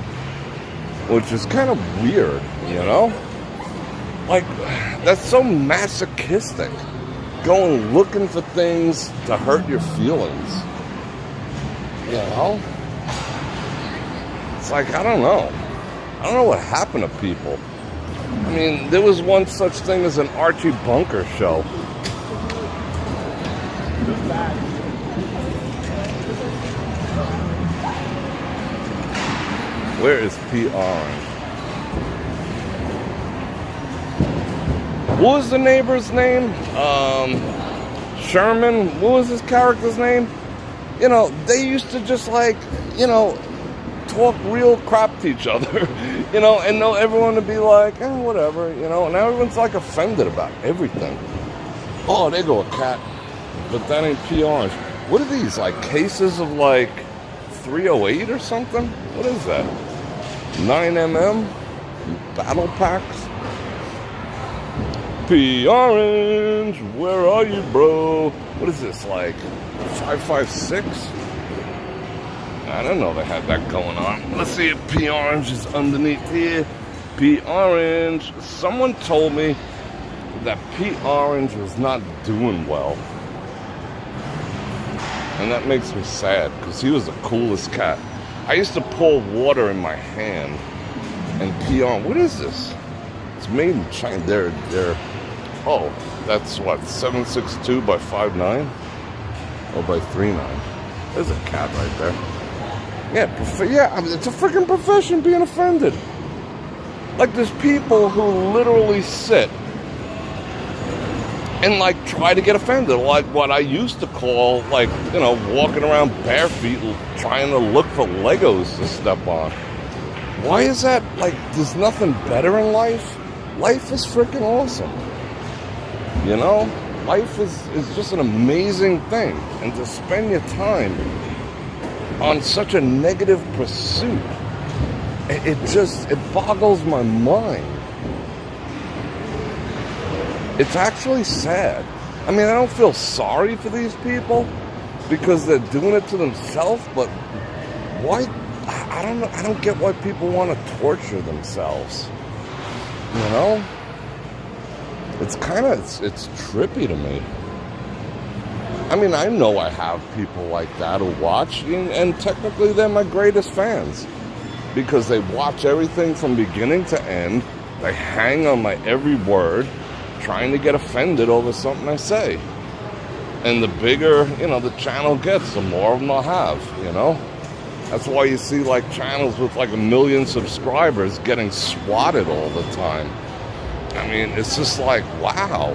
which is kind of weird, Like that's so masochistic. Going looking for things to hurt your feelings. It's like, I don't know. I don't know what happened to people. I mean, there was one such thing as an Archie Bunker show. Where is P Orange? What was the neighbor's name? Sherman. What was his character's name? They used to just like, talk real crap to each other, and know everyone to be like, whatever, and now everyone's like offended about everything. Oh, there go a cat. But that ain't P Orange. What are these, like cases of like 308 or something? What is that? 9mm? Battle packs? P Orange, where are you, bro? What is this, like 556? I don't know they had that going on. Let's see if P Orange is underneath here. P Orange. Someone told me that P Orange was not doing well. And that makes me sad because he was the coolest cat. I used to pour water in my hand and P Orange. What is this? It's made in China. Oh, that's what, 762 by 5'9"? Or by 3'9"? There's a cat right there. Yeah, I mean, it's a freaking profession being offended. Like, there's people who literally sit and, like, try to get offended. Like, what I used to call, like, walking around bare feet trying to look for Legos to step on. Why is that? Like, there's nothing better in life? Life is freaking awesome. Life is just an amazing thing. And to spend your time on such a negative pursuit, it boggles my mind. It's actually sad. I mean, I don't feel sorry for these people because they're doing it to themselves, but why? I don't get why people want to torture themselves. It's it's trippy to me. I mean, I know I have people like that who watch, and technically they're my greatest fans because they watch everything from beginning to end. They hang on my every word, trying to get offended over something I say. And the bigger, the channel gets, the more of them I'll have, That's why you see, like, channels with, like, 1 million subscribers getting swatted all the time. I mean, it's just like, wow.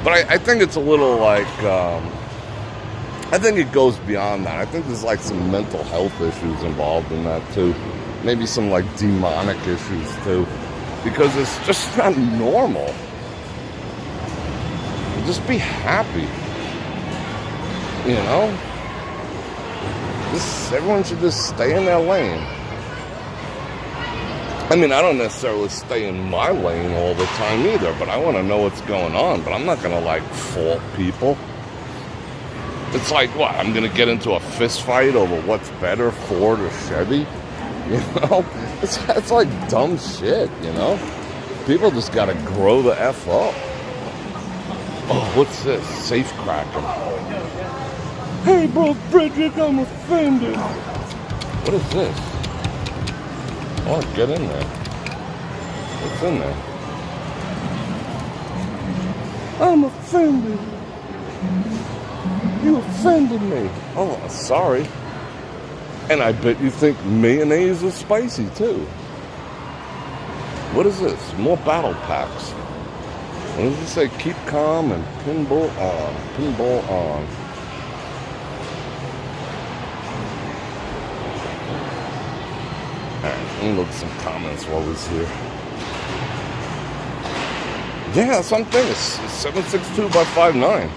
But I think it's a little, like, I think it goes beyond that. I think there's, like, some mental health issues involved in that, too. Maybe some, like, demonic issues, too. Because it's just not normal. Just be happy, everyone should just stay in their lane. I mean, I don't necessarily stay in my lane all the time either, but I want to know what's going on. But I'm not going to, like, fault people. It's like, what, I'm going to get into a fist fight over what's better, Ford or Chevy? It's like dumb shit, People just got to grow the F up. Oh, what's this? Safe cracking. Hey, Bror Fredrik, I'm offended. What is this? I want to get in there. What's in there? I'm offended. You offended me. Oh, sorry. And I bet you think mayonnaise is spicy, too. What is this? More battle packs. What does it say? Keep calm and pinball on. Pinball on. Alright, let me look at some comments while we're here. Yeah, something. It's 762 by 59.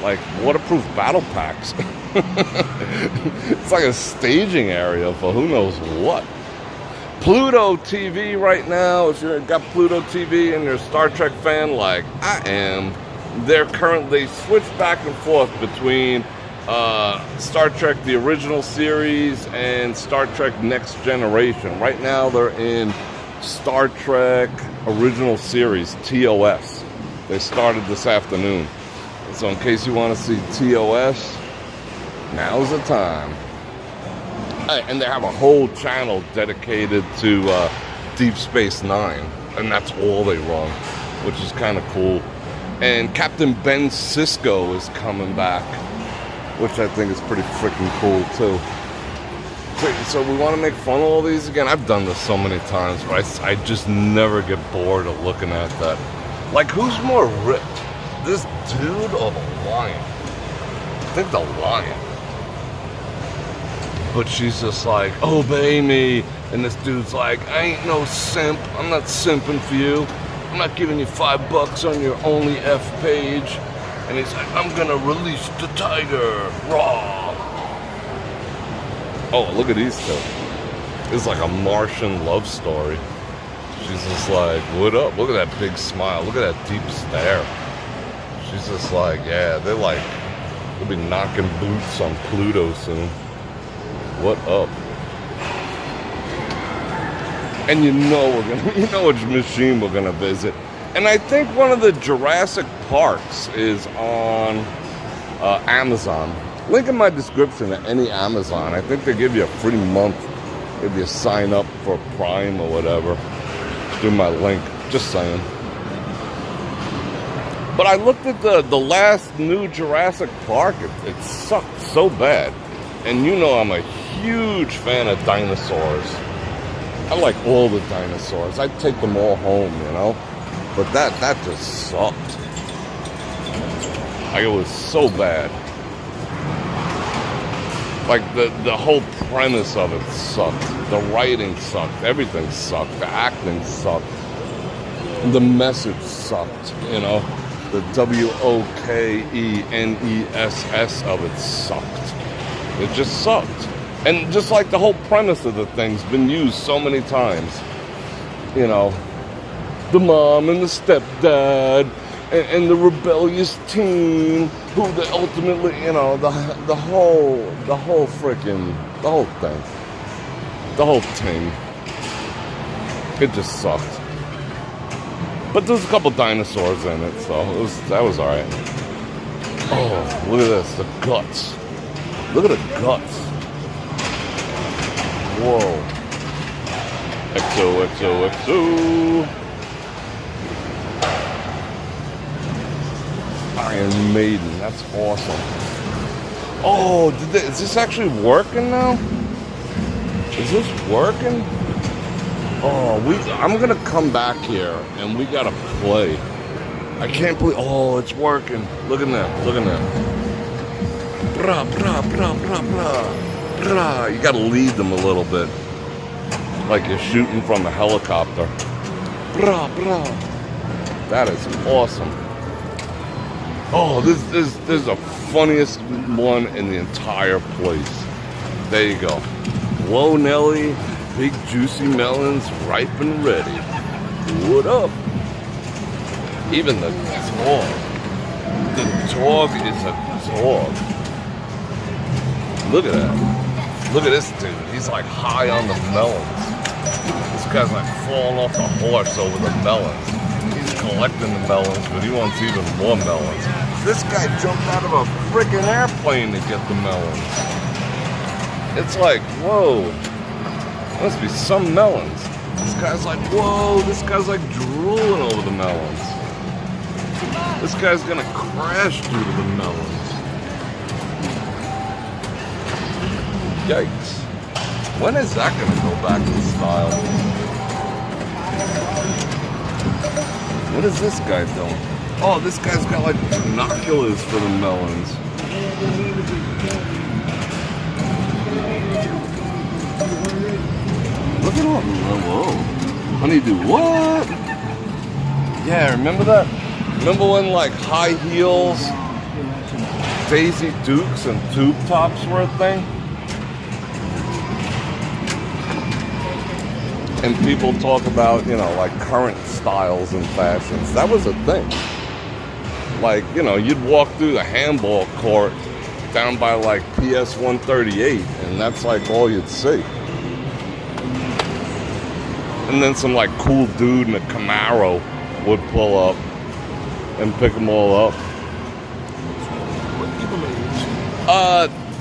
Like, waterproof battle packs. It's like a staging area for who knows what. Pluto TV right now, if you've got Pluto TV and you're a Star Trek fan like I am, they switch back and forth between Star Trek the original series and Star Trek Next Generation. Right now they're in Star Trek original series, TOS. They started this afternoon. So in case you want to see TOS, now's the time. And they have a whole channel dedicated to Deep Space Nine, and that's all they run, which is kind of cool. And Captain Ben Sisko is coming back, which I think is pretty freaking cool too. So we want to make fun of all these again. I've done this so many times, but I just never get bored of looking at that. Like, who's more ripped, this dude or the lion? I think the lion. But she's just like, obey me. And this dude's like, I ain't no simp. I'm not simping for you. I'm not giving you $5 on your only F page. And he's like, I'm gonna release the tiger. Raw. Oh, look at these two. It's like a Martian love story. She's just like, what up? Look at that big smile. Look at that deep stare. She's just like, yeah, they'll be knocking boots on Pluto soon. What up? And you know which machine we're gonna visit. And I think one of the Jurassic Parks is on Amazon. Link in my description to any Amazon. I think they give you a free month if you sign up for Prime or whatever. Through my link. Just saying. But I looked at the last new Jurassic Park. It sucked so bad. And I'm a huge fan of dinosaurs. I like all the dinosaurs. I'd take them all home, But that just sucked. Like, it was so bad. Like, the whole premise of it sucked. The writing sucked. Everything sucked. The acting sucked. The message sucked, The WOKENESS of it sucked. It just sucked. And just like the whole premise of the thing's been used so many times. The mom and the stepdad and the rebellious teen who they ultimately, the whole thing. It just sucked. But there's a couple dinosaurs in it, so that was alright. Oh, look at this, the guts. Look at the guts. Whoa. XOXOXO. I Iron Maiden. That's awesome. Oh, is this actually working now? Is this working? Oh, I'm gonna come back here and we gotta play. I can't believe. Oh, it's working. Look at that. Look at that. Brah, brah, brah, brah, brah. Brah. You gotta lead them a little bit, like you're shooting from a helicopter. Brah, brah. That is awesome. Oh, this is the funniest one in the entire place. There you go. Whoa, Nelly. Big juicy melons, ripe and ready. What up? Even the dog. The dog is a dog. Look at that. Look at this dude. He's like high on the melons. This guy's like falling off the horse over the melons. He's collecting the melons, but he wants even more melons. This guy jumped out of a freaking airplane to get the melons. It's like, whoa. Must be some melons. This guy's like, whoa, this guy's like drooling over the melons. This guy's gonna crash due to the melons. Yikes. When is that gonna go back in style? What is this guy doing? Oh, this guy's got like binoculars for the melons. Look at all. Whoa. Honeydew, what? Yeah, remember that? Remember when like high heels, Daisy Dukes, and tube tops were a thing? And people talk about, you know, like current styles and fashions. That was a thing. Like, you know, you'd walk through the handball court down by like PS 138, and that's like all you'd see. And then some like cool dude in a Camaro would pull up and pick them all up.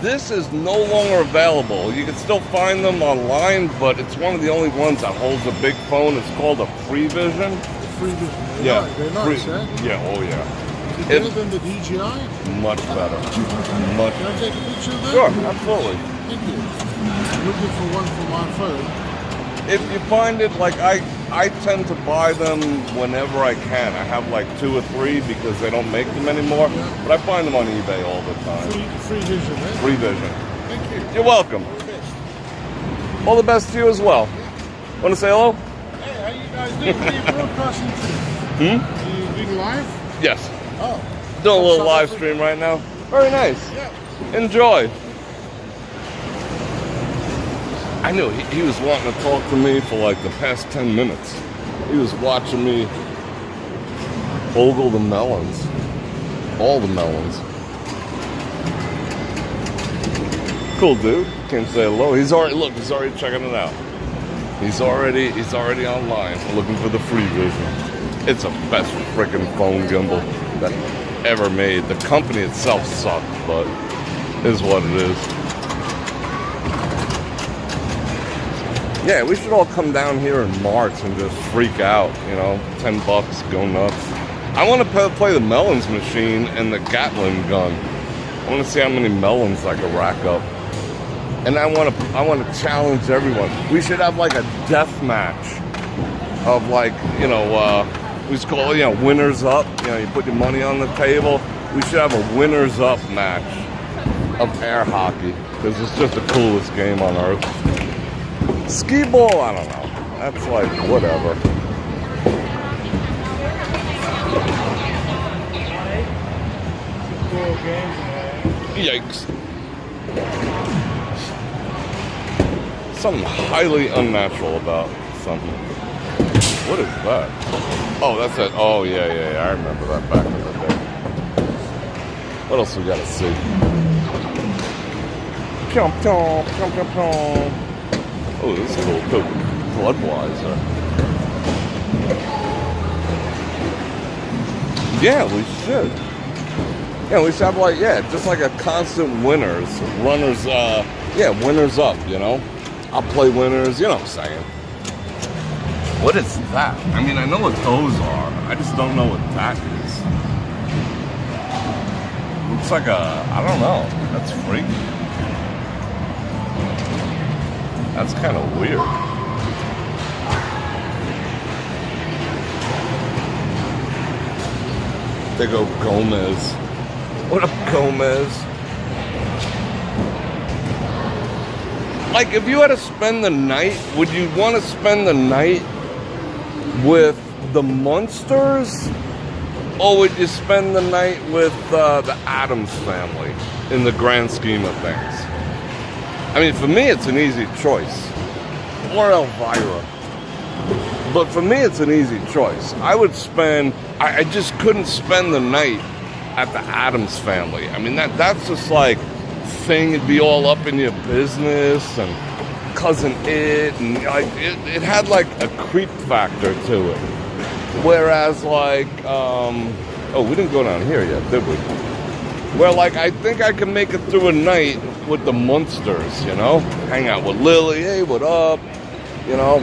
This is no longer available. You can still find them online, but it's one of the only ones that holds a big phone. It's called a Free Vision.
Free Vision.
Yeah.
They're nice, eh?
Yeah, oh yeah.
Is it better than the DJI?
Much better. Much.
Can I take a picture of that?
Sure, absolutely.
Thank you. I'm looking for one for my phone.
If you find it, like I tend to buy them whenever I can. I have like 2 or 3 because they don't make them anymore.
Yeah.
But I find them on eBay all the time.
Free Vision, eh?
Free Vision.
Thank you.
You're welcome.
All the best.
All the best to you as well. Want to say hello?
Hey, how you guys doing? Are you broadcasting today? Are you doing live?
Yes.
Oh.
Doing a little
South
live
Africa?
stream right now. Very nice.
Yeah.
Enjoy. I knew he was wanting to talk to me for like the past 10 minutes. He was watching me ogle the melons. All the melons. Cool dude. Came to say hello. He's already checking it out. He's already online looking for the Free Vision. It's the best freaking phone gimbal that ever made. The company itself sucked, but it is what it is. Yeah, we should all come down here in March and just freak out, you know, $10, go nuts. I want to play the melons machine and the Gatling gun. I want to see how many melons I can rack up. And I want to challenge everyone. We should have like a death match of like, you know, we just call it, you know, winners up. You know, you put your money on the table. We should have a winners up match of air hockey because it's just the coolest game on earth. Skee ball, I don't know. That's like, whatever. Yikes. Something highly unnatural about something. What is that? Oh, that's it. Oh, yeah. I remember that back in the day. What else we gotta see? Chomp, chomp, chomp, chomp, chomp. Oh, this is cool too. Bloodweiser. Yeah, we should. Yeah, we should have like, yeah, just like a constant runners up, you know? I'll play winners, you know what I'm saying. What is that? I mean, I know what those are. I just don't know what that is. looks like I don't know. That's freaky. That's kind of weird. There go Gomez. What up, Gomez? Like, if you had to spend the night, would you want to spend the night with the Munsters? Or would you spend the night with the Addams family in the grand scheme of things? I mean, for me, it's an easy choice. Or Elvira. But for me, it's an easy choice. I would spend... I just couldn't spend the night at the Addams family. I mean, that's just like thing. It'd be all up in your business and cousin it. And like, it had like a creep factor to it. Whereas like... oh, we didn't go down here yet, did we? Where like, I think I can make it through a night with the Munsters, you know? Hang out with Lily, hey, what up? You know?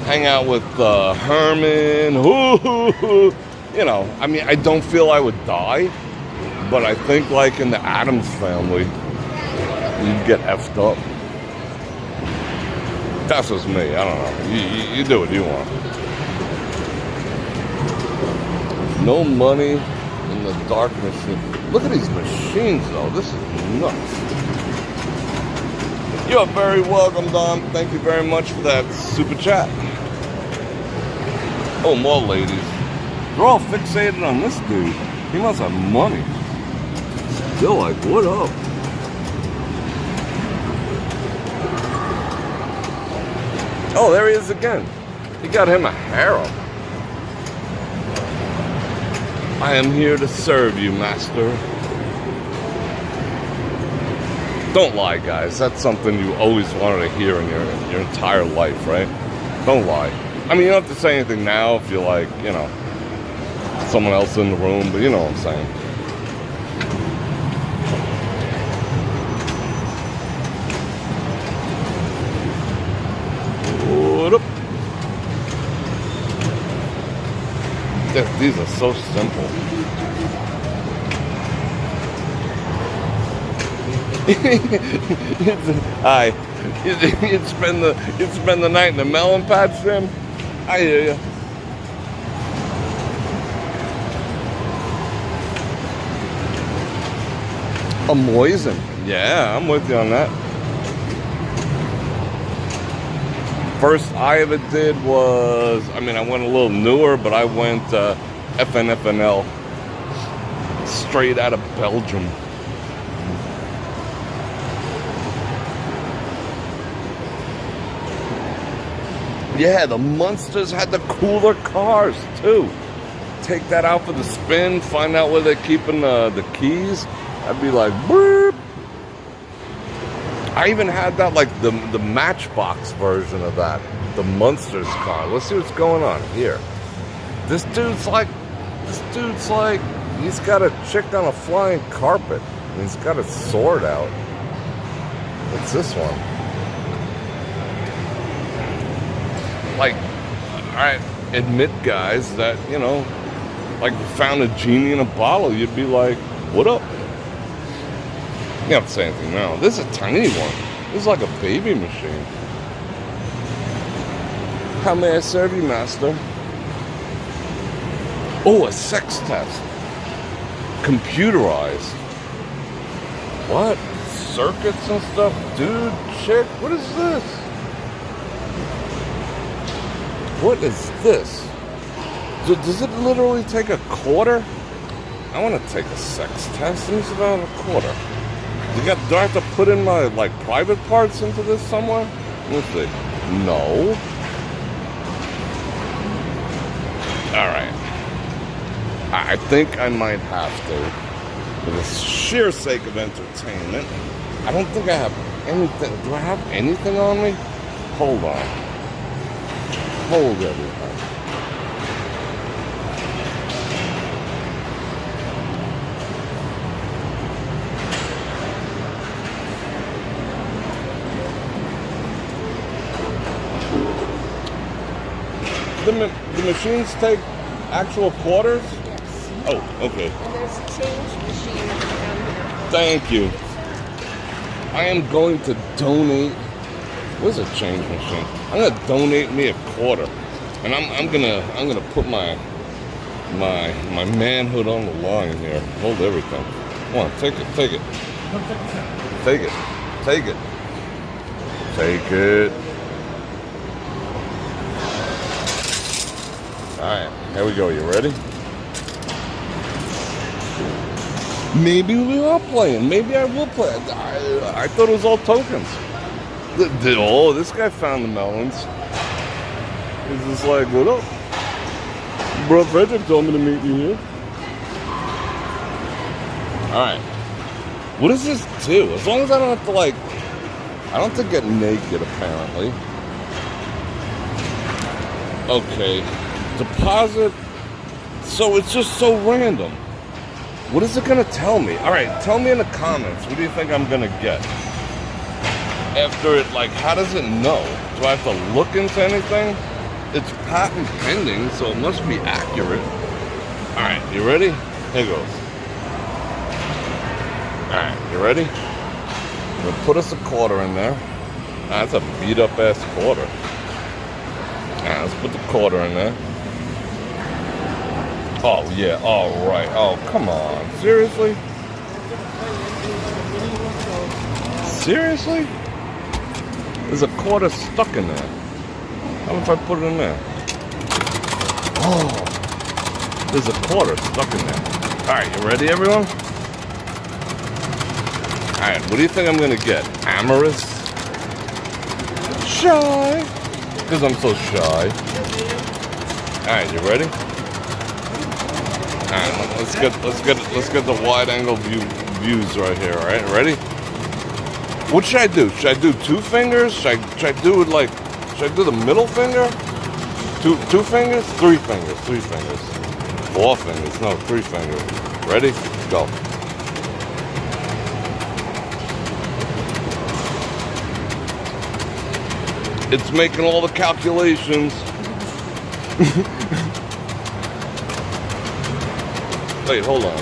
Hang out with Herman, you know, I mean, I don't feel I would die, but I think like in the Addams family, you'd get effed up. That's just me, I don't know. You do what you want. No money in the dark machine. Look at these machines though, this is nuts. You're very welcome, Don. Thank you very much for that super chat. Oh, more ladies. They're all fixated on this dude. He must have money. They're like, what up? Oh, there he is again. He got him a harem. I am here to serve you, master. Don't lie, guys. That's something you always wanted to hear in your entire life, right? Don't lie. I mean, you don't have to say anything now if you're like, you know, someone else in the room, but you know what I'm saying. What up? These are so simple. You'd spend the night in the melon patch, Jim. I hear you. Amazing. Yeah, I'm with you on that. First I ever did was, I mean, I went a little newer, but I went FNFNL, straight out of Belgium. Yeah, the Munsters had the cooler cars too. Take that out for the spin, find out where they're keeping the keys. I'd be like, boop. I even had that, like the Matchbox version of that, the Munsters car. Let's see what's going on here. This dude's like, he's got a chick on a flying carpet, and he's got a sword out. What's this one? Like, alright, admit, guys, that, you know, like, you found a genie in a bottle, you'd be like, what up? You don't have to say anything now. This is a tiny one. This is like a baby machine. How may I serve you, master? Oh, a sex test. Computerized. What? Circuits and stuff? Dude, chick, what is this? What is this? Does it literally take a quarter? I want to take a sex test, and it's about a quarter. Do I have to put in my, like, private parts into this somewhere? Let's see. No. Alright. I think I might have to, for the sheer sake of entertainment. I don't think I have anything. Do I have anything on me? Hold on. Hold everything. The machines take actual quarters?
Yes.
Oh, okay.
And there's a change machine down here.
Thank you. I am going to donate. Where's a change machine? I'm gonna donate me a quarter, and I'm gonna put my manhood on the line here. Hold everything. Come on, take it. Take it. Take it. Take it. Take it. All right, here we go. You ready? Maybe we are playing. Maybe I will play. I thought it was all tokens. Oh, this guy found the melons. He's just like, what up? Bror Fredrik told me to meet you here. Alright. What does this do? As long as I don't have to, like... I don't have to get naked, apparently. Okay. Deposit. So it's just so random. What is it going to tell me? Alright, tell me in the comments. What do you think I'm going to get? After it, like, how does it know? Do I have to look into anything? It's patent pending, so it must be accurate. Alright, you ready? Here goes. Alright, you ready? We'll put us a quarter in there. That's a beat up ass quarter. Alright, let's put the quarter in there. Oh, yeah, alright. Oh, come on. Seriously? Seriously? There's a quarter stuck in there. How about if I put it in there? Oh, there's a quarter stuck in there. Alright, you ready, everyone? Alright, what do you think I'm gonna get? Amorous? Shy? Because I'm so shy. Alright, you ready? Alright, let's get the wide angle views right here, alright? Ready? What should I do? Should I do 2 fingers? Should I do it like, should I do the middle finger? Two fingers? 3 fingers. 3 fingers. 4 fingers. No, 3 fingers. Ready? Go. It's making all the calculations. Wait, hold on.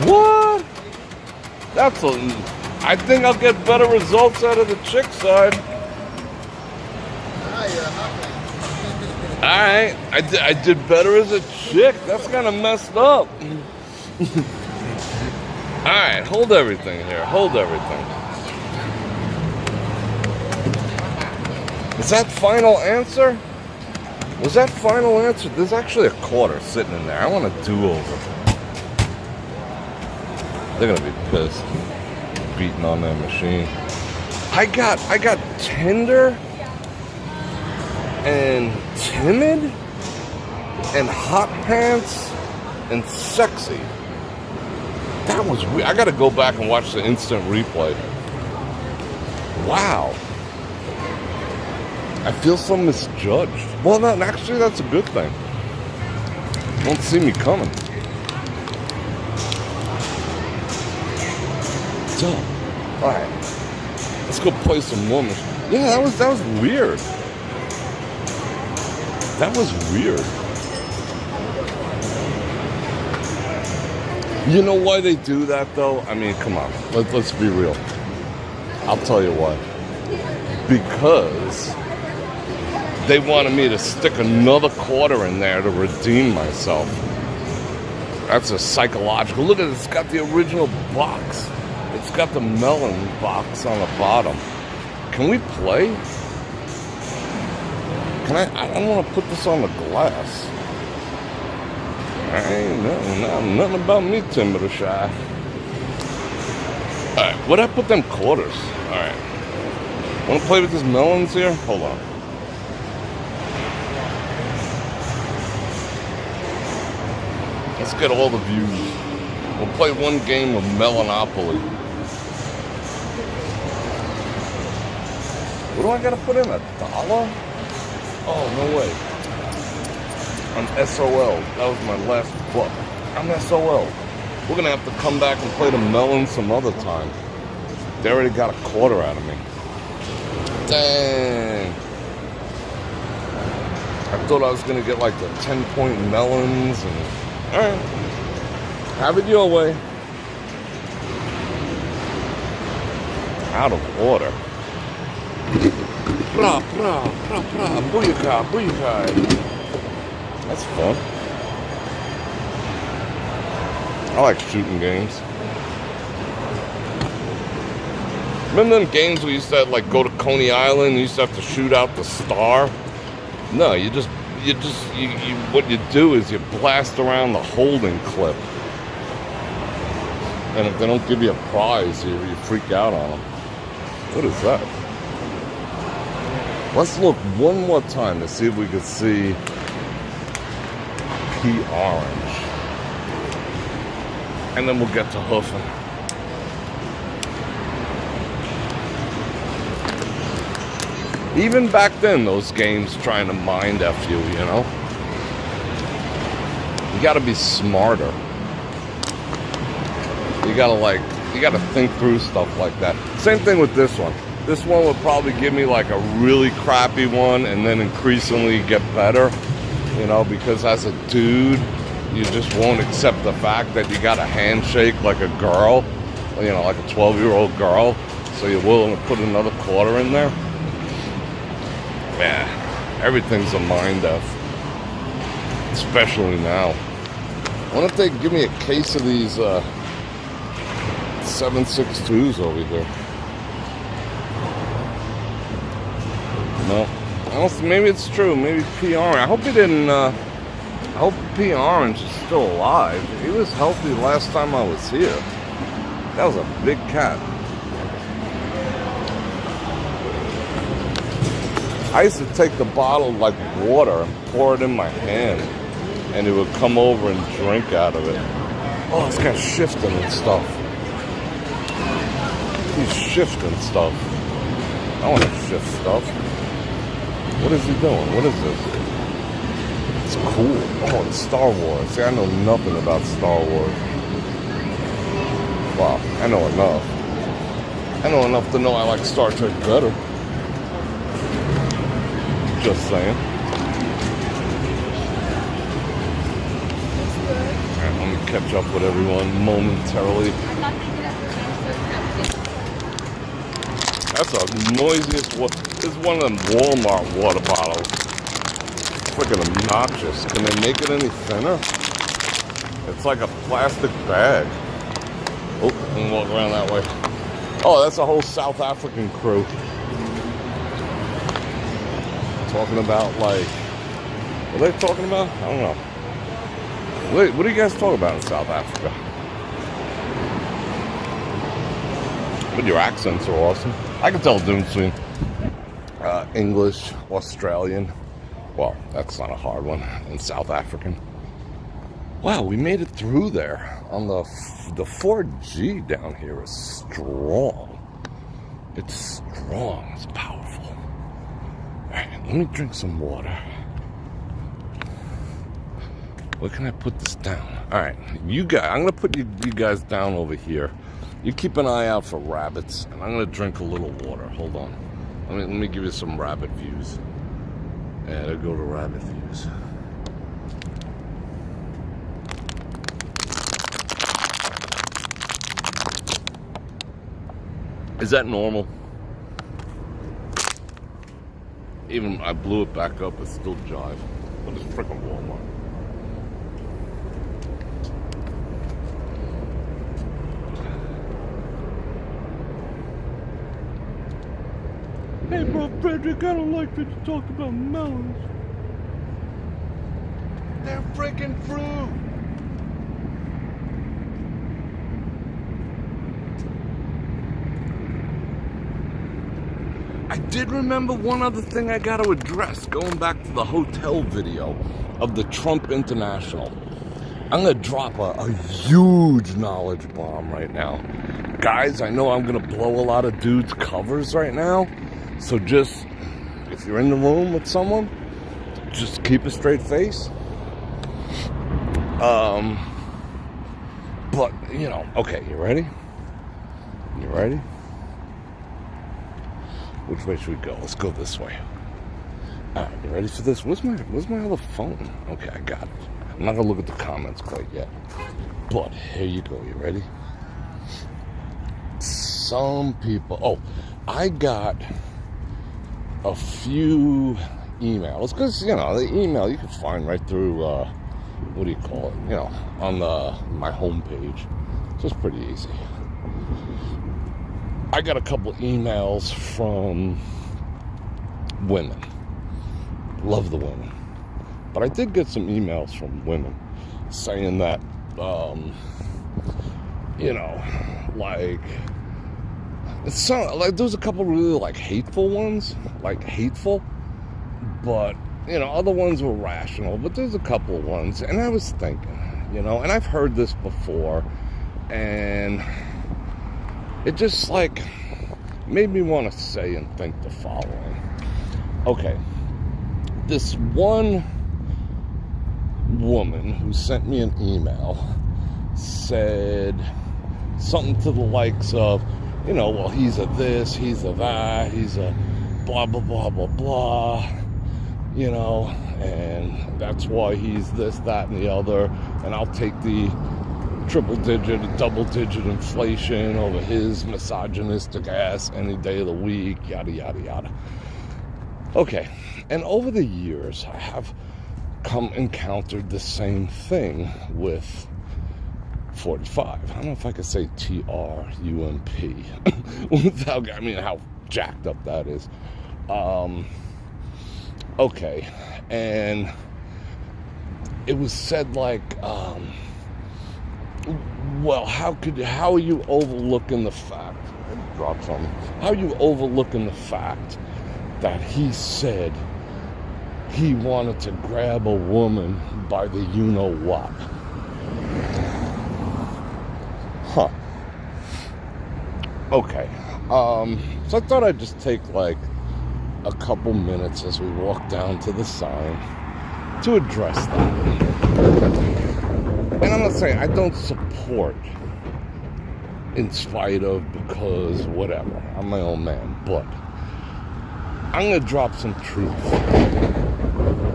What? That's a... I think I'll get better results out of the chick side. Alright, I did better as a chick. That's kind of messed up. Alright, hold everything here. Hold everything. Is that final answer? Was that final answer? There's actually a quarter sitting in there. I want a do-over. They're gonna be pissed. Beating on that machine. I got tender and timid and hot pants and sexy. That was weird. I gotta go back and watch the instant replay. Wow. I feel so misjudged. Well, no, actually, that's a good thing. Won't see me coming. So, all right, let's go play some more. Yeah, that was weird. That was weird. You know why they do that, though? I mean, come on. Let's be real. I'll tell you why. Because they wanted me to stick another quarter in there to redeem myself. That's a psychological. Look at it. It's got the original box. It's got the melon box on the bottom. Can we play? Can I don't want to put this on the glass. Ain't nothing about me, timid or shy. Alright, where'd I put them quarters? Alright. Want to play with these melons here? Hold on. Let's get all the views. We'll play one game of Melonopoly. What do I gotta put in? $1? Oh, no way. I'm SOL. That was my last buck. I'm SOL. We're gonna have to come back and play the melon some other time. They already got a quarter out of me. Dang. I thought I was gonna get like the 10-point melons and alright. Have it your way. Out of order. Bra, bra, bra, bra, booyaka, booyaka. That's fun. I like shooting games. Remember them games we used to like go to Coney Island, you used to have to shoot out the star? No, you what you do is you blast around the holding clip. And if they don't give you a prize, you freak out on them. What is that? Let's look one more time to see if we can see P orange. And then we'll get to hoofing. Even back then, those games trying to mind F you, you know? You gotta be smarter. You gotta think through stuff like that. Same thing with this one. This one would probably give me like a really crappy one and then increasingly get better, you know, because as a dude, you just won't accept the fact that you got a handshake like a girl, you know, like a 12-year-old girl, so you're willing to put another quarter in there. Yeah, everything's a mind F, especially now. I wonder if they give me a case of these 7.62s over here. No, I don't, maybe it's true. Maybe P Orange. I hope he didn't. I hope P Orange is still alive. He was healthy last time I was here. That was a big cat. I used to take the bottle like water and pour it in my hand, and he would come over and drink out of it. Oh, this guy's shifting and stuff. He's shifting stuff. I want to shift stuff. What is he doing? What is this? It's cool. Oh, it's Star Wars. See, I know nothing about Star Wars. Wow, I know enough. I know enough to know I like Star Trek better. Just saying. Alright, let me catch up with everyone momentarily. That's the noisiest water. This is one of them Walmart water bottles. It's freaking obnoxious. Can they make it any thinner? It's like a plastic bag. Oh, let me walk around that way. Oh, that's a whole South African crew. Talking about, like, what are they talking about? I don't know. What do you guys talk about in South Africa? But your accents are awesome. I can tell the difference between English, Australian. Well, that's not a hard one. And South African. Wow, we made it through there. On the 4G down here is strong. It's strong. It's powerful. Alright, let me drink some water. Where can I put this down? Alright, you guys, I'm gonna put you guys down over here. You keep an eye out for rabbits, and I'm gonna drink a little water. Hold on. Let me give you some rabbit views. And I'll go to rabbit views. Is that normal? Even I blew it back up, it's still jive. What is frickin' Walmart? Hey, Bror Fredrik, I don't like that you talk about melons. They're freaking fruit. I did remember one other thing I got to address, going back to the hotel video of the Trump International. I'm going to drop a huge knowledge bomb right now. Guys, I know I'm going to blow a lot of dudes' covers right now. So just, if you're in the room with someone, just keep a straight face. But, you know, okay, you ready? You ready? Which way should we go? Let's go this way. All right, you ready for this? Where's my other phone? Okay, I got it. I'm not gonna look at the comments quite yet, but here you go. You ready? Some people. Oh, I got a few emails because the email you can find right through. What do you call it? On my homepage. So it's pretty easy. I got a couple emails from women. Love the women. But I did get some emails from women saying that, like, it's like there's a couple really like hateful ones, but other ones were rational. But there's a couple of ones, and I was thinking, and I've heard this before, and it just like made me want to say and think the following. Okay, this one woman who sent me an email said something to the likes of, well, he's a this, he's a that, he's a blah, blah, blah, blah, blah, and that's why he's this, that, and the other, and I'll take the triple-digit, double-digit inflation over his misogynistic ass any day of the week, yada, yada, yada. Okay, and over the years, I have encountered the same thing with 45. I don't know if I could say TRUMP without, how jacked up that is. Okay, and it was said like, well, how are you overlooking the fact, how are you overlooking the fact that he said he wanted to grab a woman by the you-know-what? Huh. Okay. So I thought I'd just take like a couple minutes as we walk down to the sign to address that. And I'm not saying I don't support in spite of, because whatever. I'm my own man. But I'm going to drop some truth.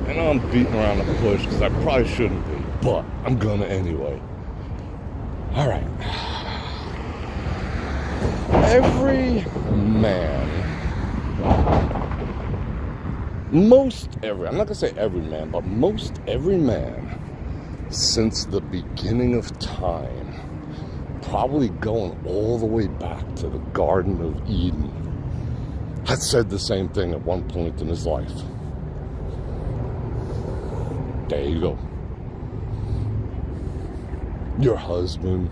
I know I'm beating around the bush because I probably shouldn't be, but I'm going to anyway. All right. Every man, I'm not going to say every man, but most every man since the beginning of time, probably going all the way back to the Garden of Eden, had said the same thing at one point in his life. There you go. Your husband,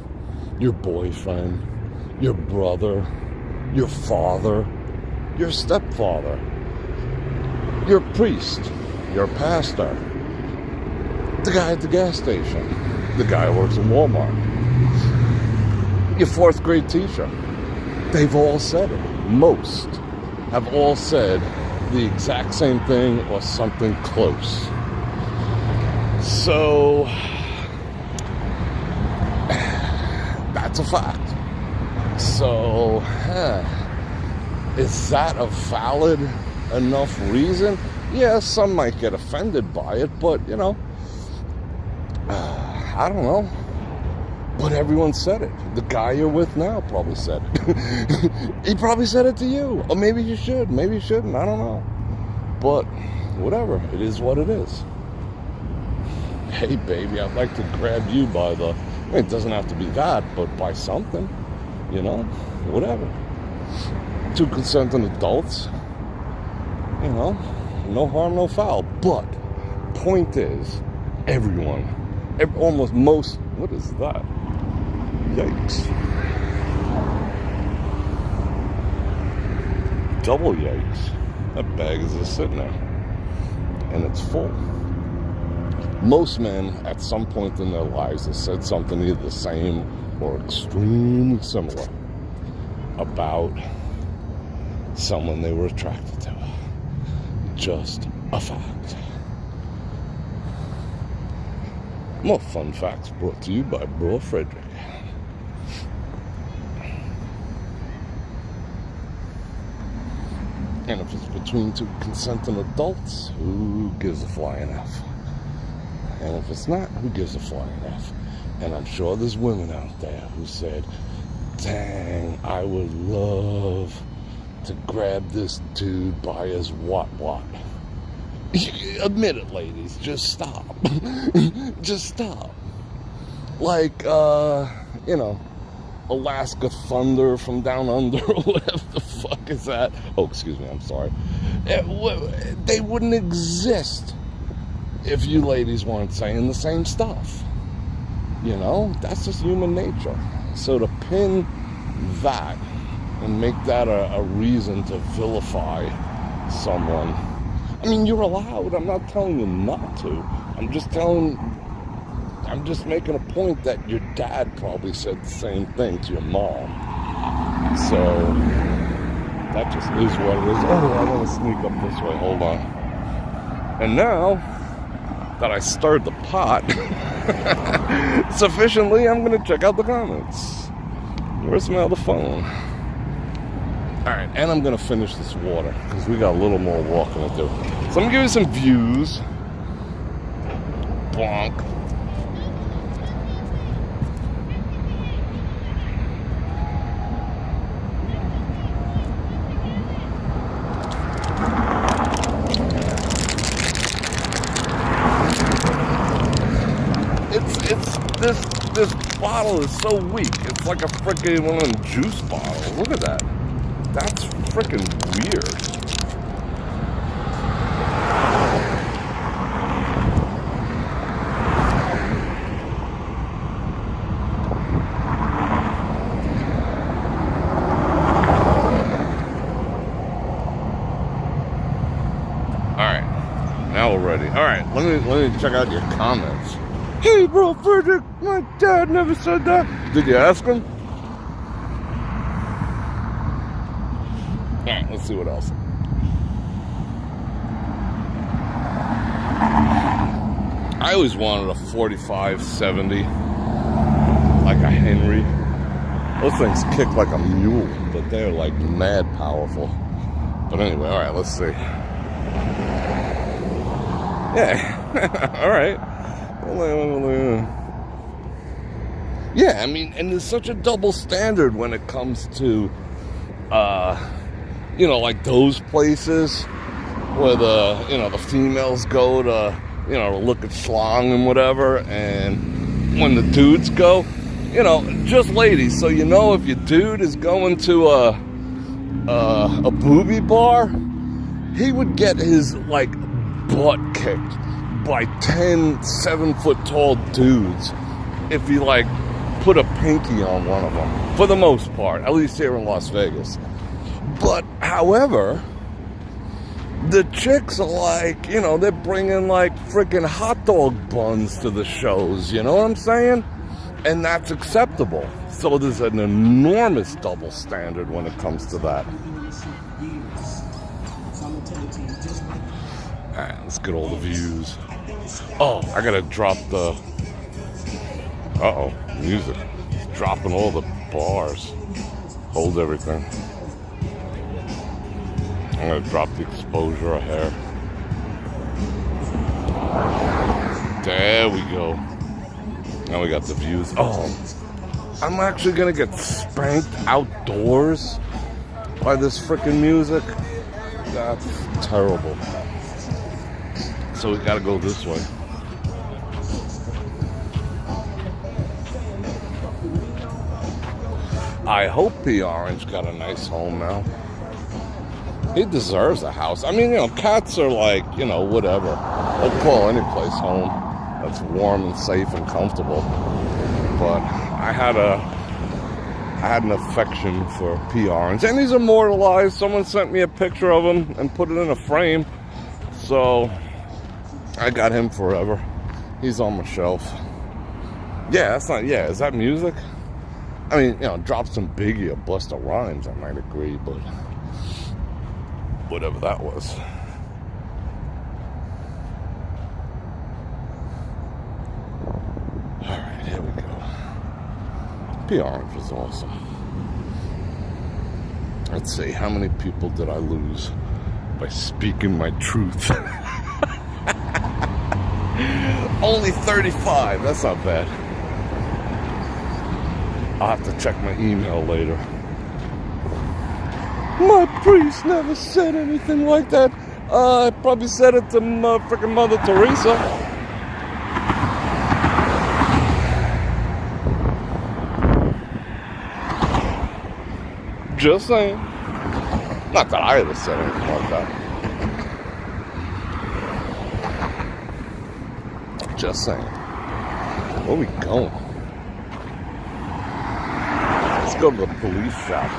your boyfriend, your brother, your father, your stepfather, your priest, your pastor, the guy at the gas station, the guy who works in Walmart, your fourth grade teacher. They've all said it. Most have all said the exact same thing or something close. So, that's a fact. So, is that a valid enough reason? Yeah, some might get offended by it, but, I don't know. But everyone said it. The guy you're with now probably said it. He probably said it to you. Or maybe you should. Maybe you shouldn't. I don't know. But whatever. It is what it is. Hey, baby, I'd like to grab you by the... it doesn't have to be that, but by something. Whatever. Two consenting adults. No harm, no foul. But point is, everyone... almost most... what is that? Yikes. Double yikes. That bag is just sitting there. And it's full. Most men, at some point in their lives, have said something either the same or extremely similar about someone they were attracted to. Just a fact. More fun facts brought to you by Bror Fredrik. And if it's between two consenting adults, who gives a flying F? And if it's not, who gives a flying F? And I'm sure there's women out there who said, dang, I would love to grab this dude by his what. Admit it, ladies. Just stop. Just stop. Like, you know, Alaska Thunder from Down Under, or whatever the fuck is that? Oh, excuse me, I'm sorry. They wouldn't exist if you ladies weren't saying the same stuff. You know, that's just human nature. So to pin that and make that a reason to vilify someone, I mean, you're allowed. I'm not telling you not to. I'm just making a point that your dad probably said the same thing to your mom. So that just is what it is. Oh, I want to sneak up this way. Hold on. And now that I stirred the pot sufficiently, I'm going to check out the comments. Where's my other phone? Alright, and I'm going to finish this water because we got a little more walking to do. So I'm going to give you some views. Bonk. This bottle is so weak. It's like a freaking one of them juice bottles. Look at that. That's freaking weird. Alright. Now we're ready. Alright, let me check out your comments. Hey, Bror Fredrik, my dad never said that. Did you ask him? Alright, let's see what else. I always wanted a 45-70, like a Henry. Those things kick like a mule, but they're like mad powerful. But anyway, alright, let's see. Yeah, alright. Yeah, I mean, and there's such a double standard when it comes to, you know, like those places where the females go to, look at schlong and whatever, and when the dudes go, just ladies. So if your dude is going to a booby bar, he would get his butt kicked by 10 7-foot-tall dudes if he put a pinky on one of them, for the most part, at least here in Las Vegas. But however, the chicks are they're bringing freaking hot dog buns to the shows, you know what I'm saying? And that's acceptable. So there's an enormous double standard when it comes to that. Alright, let's get all the views. Oh, I gotta drop the... Uh-oh, music. It's dropping all the bars. Hold everything. I'm gonna drop the exposure of hair. There we go. Now we got the views. Oh, I'm actually gonna get spanked outdoors by this freaking music. That's terrible. So we gotta go this way. I hope P. Orange got a nice home now. He deserves a house. I mean, cats are whatever. They'll call any place home that's warm and safe and comfortable. But I had an affection for P. Orange, and he's immortalized. Someone sent me a picture of him and put it in a frame. So I got him forever. He's on my shelf. Yeah, that's not... Yeah, is that music? I mean, drop some Biggie or Busta Rhymes, I might agree, but whatever that was. Alright, here we go. P. Orange was awesome. Let's see, how many people did I lose? by speaking my truth. Only 35, that's not bad. I'll have to check my email later. My priest never said anything like that. I probably said it to freaking Mother Teresa. Just saying. Not that I ever said anything like that. Just saying. Where are we going? Let's go to the police shop.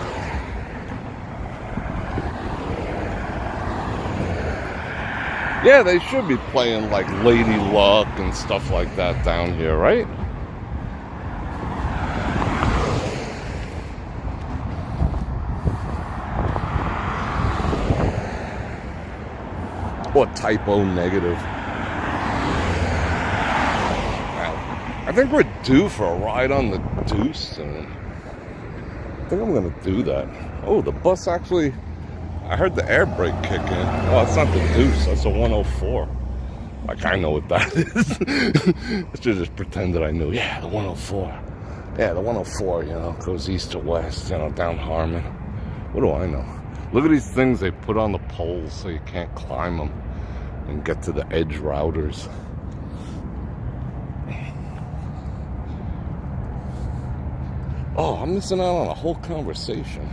Yeah, they should be playing like Lady Luck and stuff like that down here, right? Or typo negative. I think we're due for a ride on the Deuce soon. I think I'm gonna do that. Oh, the bus actually, I heard the air brake kick in. Oh, it's not the Deuce, that's a 104. Like, I know what that is. I should just pretend that I knew. Yeah, the 104. Yeah, the 104, you know, goes east to west, you know, down Harmon. What do I know? Look at these things they put on the poles so you can't climb them and get to the edge routers. Oh, I'm missing out on a whole conversation.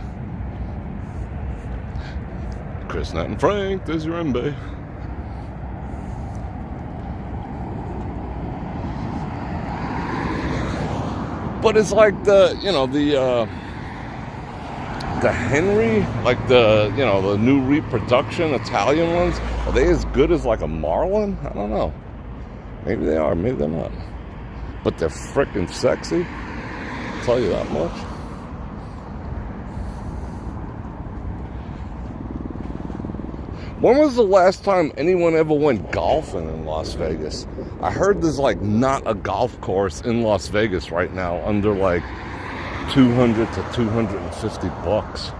Chris, Nat, and Frank, there's your MB. But it's like the, you know, the Henry, like the, you know, the new reproduction Italian ones, are they as good as like a Marlin? I don't know. Maybe they are, maybe they're not. But they're freaking sexy. I'll tell you that much. When was the last time anyone ever went golfing in Las Vegas? I heard there's like not a golf course in Las Vegas right now under like 200 to 250 bucks.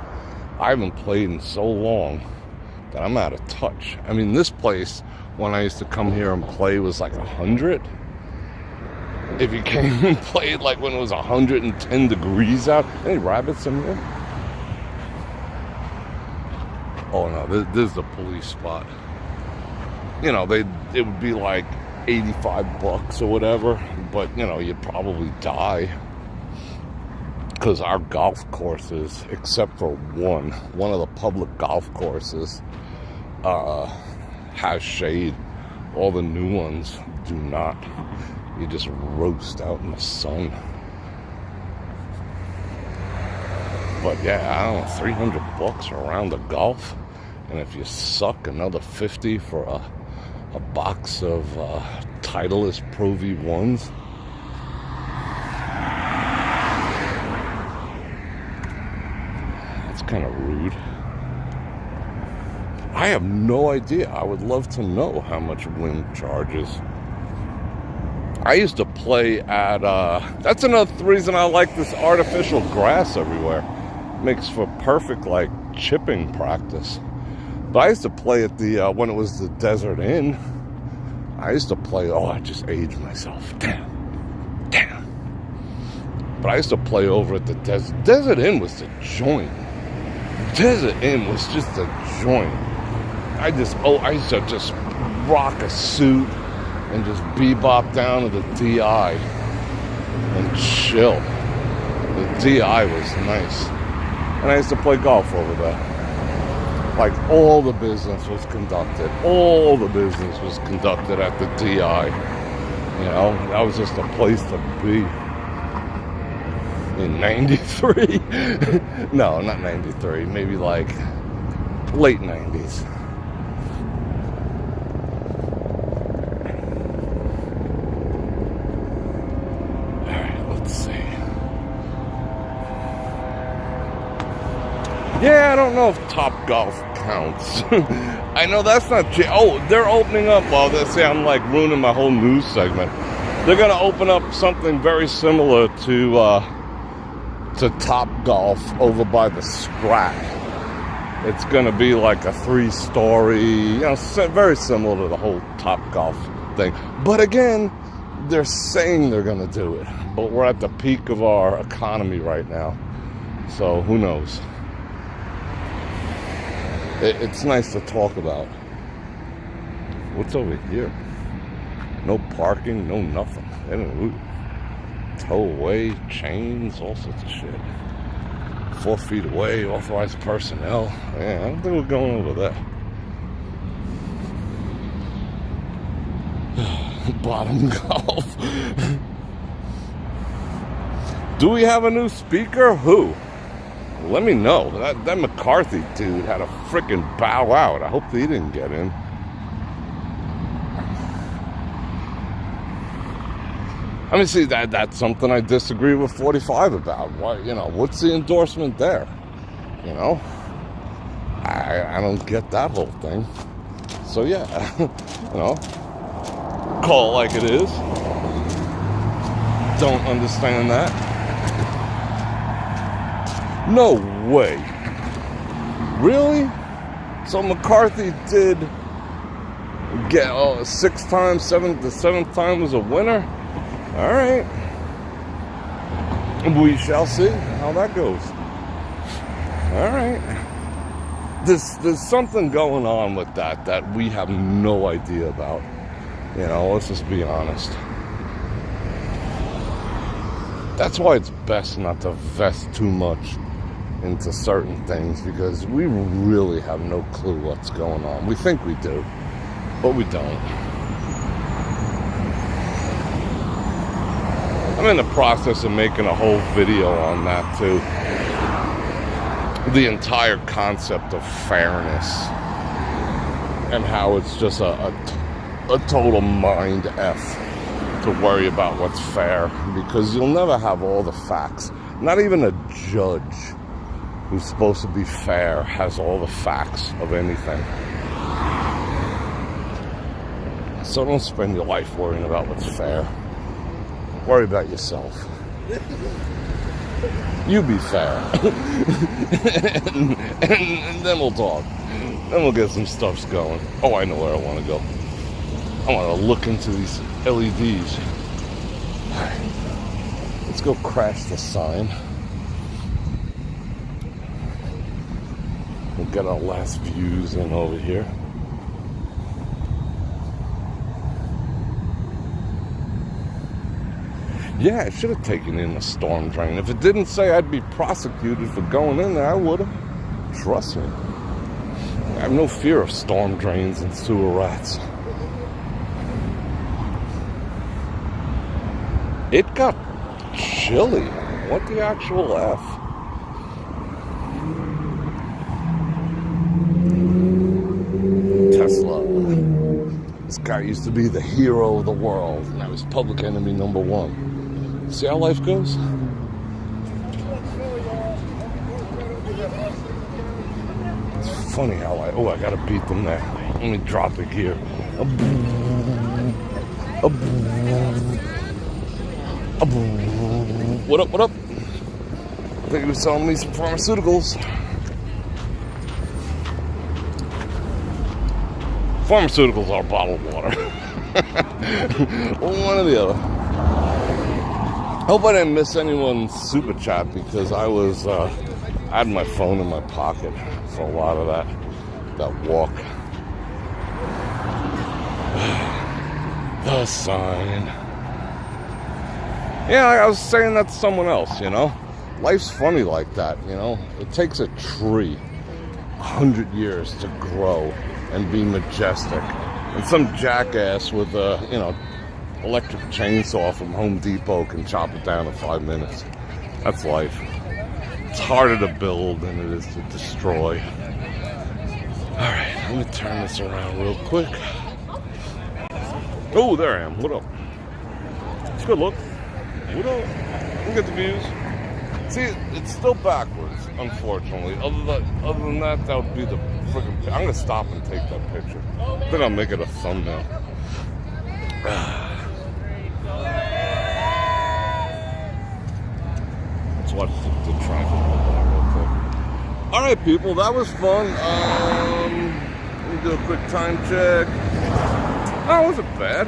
I haven't played in so long that I'm out of touch. I mean, this place, when I used to come here and play, was like 100. If you came and played like when it was 110 degrees out. Any rabbits in here? Oh no, this is the police spot. You know, it would be like 85 bucks or whatever, but you know, you'd probably die. Because our golf courses, except for one of the public golf courses, has shade. All the new ones do not. You just roast out in the sun. But yeah, I don't know, 300 bucks for a round of golf. And if you suck, another 50 for a box of Titleist Pro V1s. That's kind of rude. I have no idea. I would love to know how much Wynn charges. I used to play at, that's another reason I like this artificial grass everywhere. Makes for perfect, like, chipping practice. But I used to play at the, when it was the Desert Inn, I used to play, oh, I just aged myself. Damn. But I used to play over at the Desert Inn was the joint. Desert Inn was just a joint. I used to just rock a suit and just bebop down to the DI and chill. The DI was nice. And I used to play golf over there. Like, all the business was conducted. All the business was conducted at the DI. You know, that was just a place to be. In 93? No, not 93. Maybe like late 90s. Yeah, I don't know if Top Golf counts. I know that's not... Oh, they're opening up... Well, they say I'm like ruining my whole news segment. They're going to open up something very similar to Top Golf over by the Strat. It's going to be like a 3-story, you know, very similar to the whole Topgolf thing. But again, they're saying they're going to do it. But we're at the peak of our economy right now. So who knows? It's nice to talk about. What's over here? No parking, no nothing. They don't tow away, chains, all sorts of shit. 4 feet away, authorized personnel. Yeah, I don't think we're going over there. Bottom golf. Do we have a new speaker? Who? Let me know. That McCarthy dude had a freaking bow out. I hope he didn't get in. I mean, see, that's something I disagree with 45 about. Why, you know, what's the endorsement there? You know? I don't get that whole thing. So, yeah, you know, call it like it is. Don't understand that. No way. Really? So McCarthy did get 6 times, the 7th time was a winner? All right. We shall see how that goes. All right. There's something going on with that we have no idea about. You know, let's just be honest. That's why it's best not to vest too much into certain things, because we really have no clue what's going on. We think we do, but we don't. I'm in the process of making a whole video on that too. The entire concept of fairness and how it's just a total mind F to worry about what's fair, because you'll never have all the facts. Not even a judge who's supposed to be fair has all the facts of anything. So don't spend your life worrying about what's fair. Worry about yourself. You be fair. and then we'll talk. Then we'll get some stuffs going. Oh, I know where I want to go. I want to look into these LEDs. All right. Let's go crash the sign. We'll get our last views in over here. Yeah, I should have taken in a storm drain. If it didn't say I'd be prosecuted for going in there, I would have. Trust me. I have no fear of storm drains and sewer rats. It got chilly. What the actual F? Tesla. This guy used to be the hero of the world. Now he's public enemy number 1. See how life goes? It's funny how I gotta beat them there. Let me drop it here. What up, what up? I think he was selling me some pharmaceuticals. Pharmaceuticals are bottled water. One or the other. Hope I didn't miss anyone's super chat, because I had my phone in my pocket for a lot of that walk. The sign. Yeah, like I was saying that to someone else, you know. Life's funny like that, you know. It takes a tree 100 years to grow and be majestic. And some jackass with a, you know, electric chainsaw from Home Depot can chop it down in 5 minutes. That's life. It's harder to build than it is to destroy. Alright, let me turn this around real quick. Oh, there I am. What up? It's a good look. What up? Look at the views. See, it's still backwards, unfortunately. Other than that, that would be the freaking... I'm going to stop and take that picture. I think I'll make it a thumbnail. Let's watch the traffic real quick. All right, people, that was fun. Let me do a quick time check. Oh, it wasn't bad.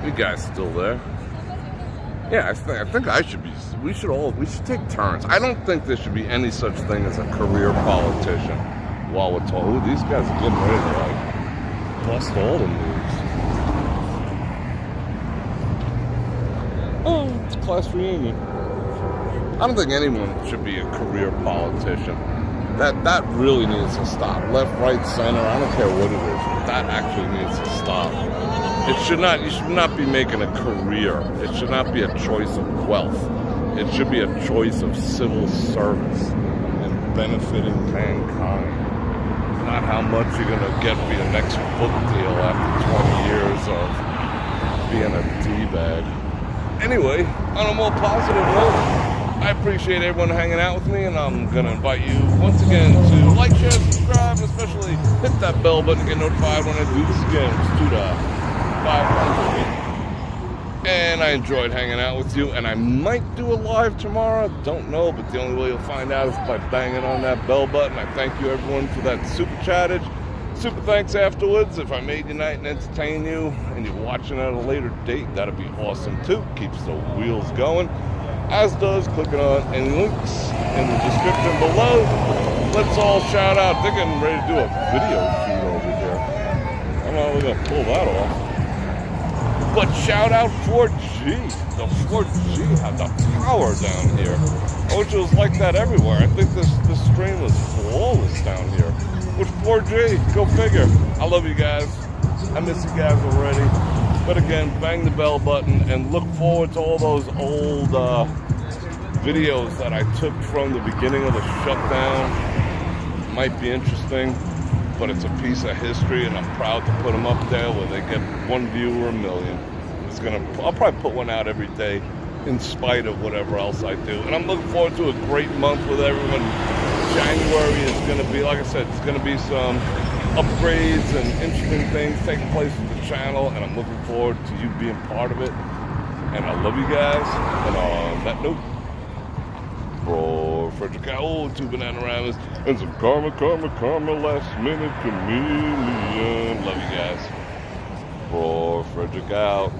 You guys still there? Yeah, I think I should be. We should take turns. I don't think there should be any such thing as a career politician. While we're talking, these guys are getting ready to like bust all the moves. Oh, it's a class reunion. I don't think anyone should be a career politician. That really needs to stop. Left, right, center, I don't care what it is. That actually needs to stop. You should not be making a career. It should not be a choice of wealth. It should be a choice of civil service and benefiting mankind. Not how much you're gonna get for your next book deal after 20 years of being a D-bag. Anyway, on a more positive note, I appreciate everyone hanging out with me, and I'm going to invite you once again to like, share, subscribe, and especially hit that bell button to get notified when I do this again. It's 2 to 500. And I enjoyed hanging out with you, and I might do a live tomorrow. Don't know, but the only way you'll find out is by banging on that bell button. I thank you, everyone, for that super chattage. Super thanks afterwards. If I made your night and entertain you, and you're watching at a later date, that'd be awesome too. Keeps the wheels going. As does clicking on any links in the description below. Let's all shout out. They're getting ready to do a video shoot over here. I don't know how we're going to pull that off. But shout out 4G. The 4G had the power down here. I wish it was like that everywhere. I think this stream was flawless down here. With 4G, go figure. I love you guys. I miss you guys already. But again, bang the bell button and look forward to all those old videos that I took from the beginning of the shutdown. Might be interesting, but it's a piece of history, and I'm proud to put them up there where they get 1 view or 1 million. I'll probably put one out every day in spite of whatever else I do. And I'm looking forward to a great month with everyone. January is going to be, like I said, it's going to be some upgrades and interesting things taking place with the channel, and I'm looking forward to you being part of it. And I love you guys. And on that note, Bror Fredrik, 2 Bananamas, and some karma, last minute chameleon. Love you guys. Bror Fredrik out.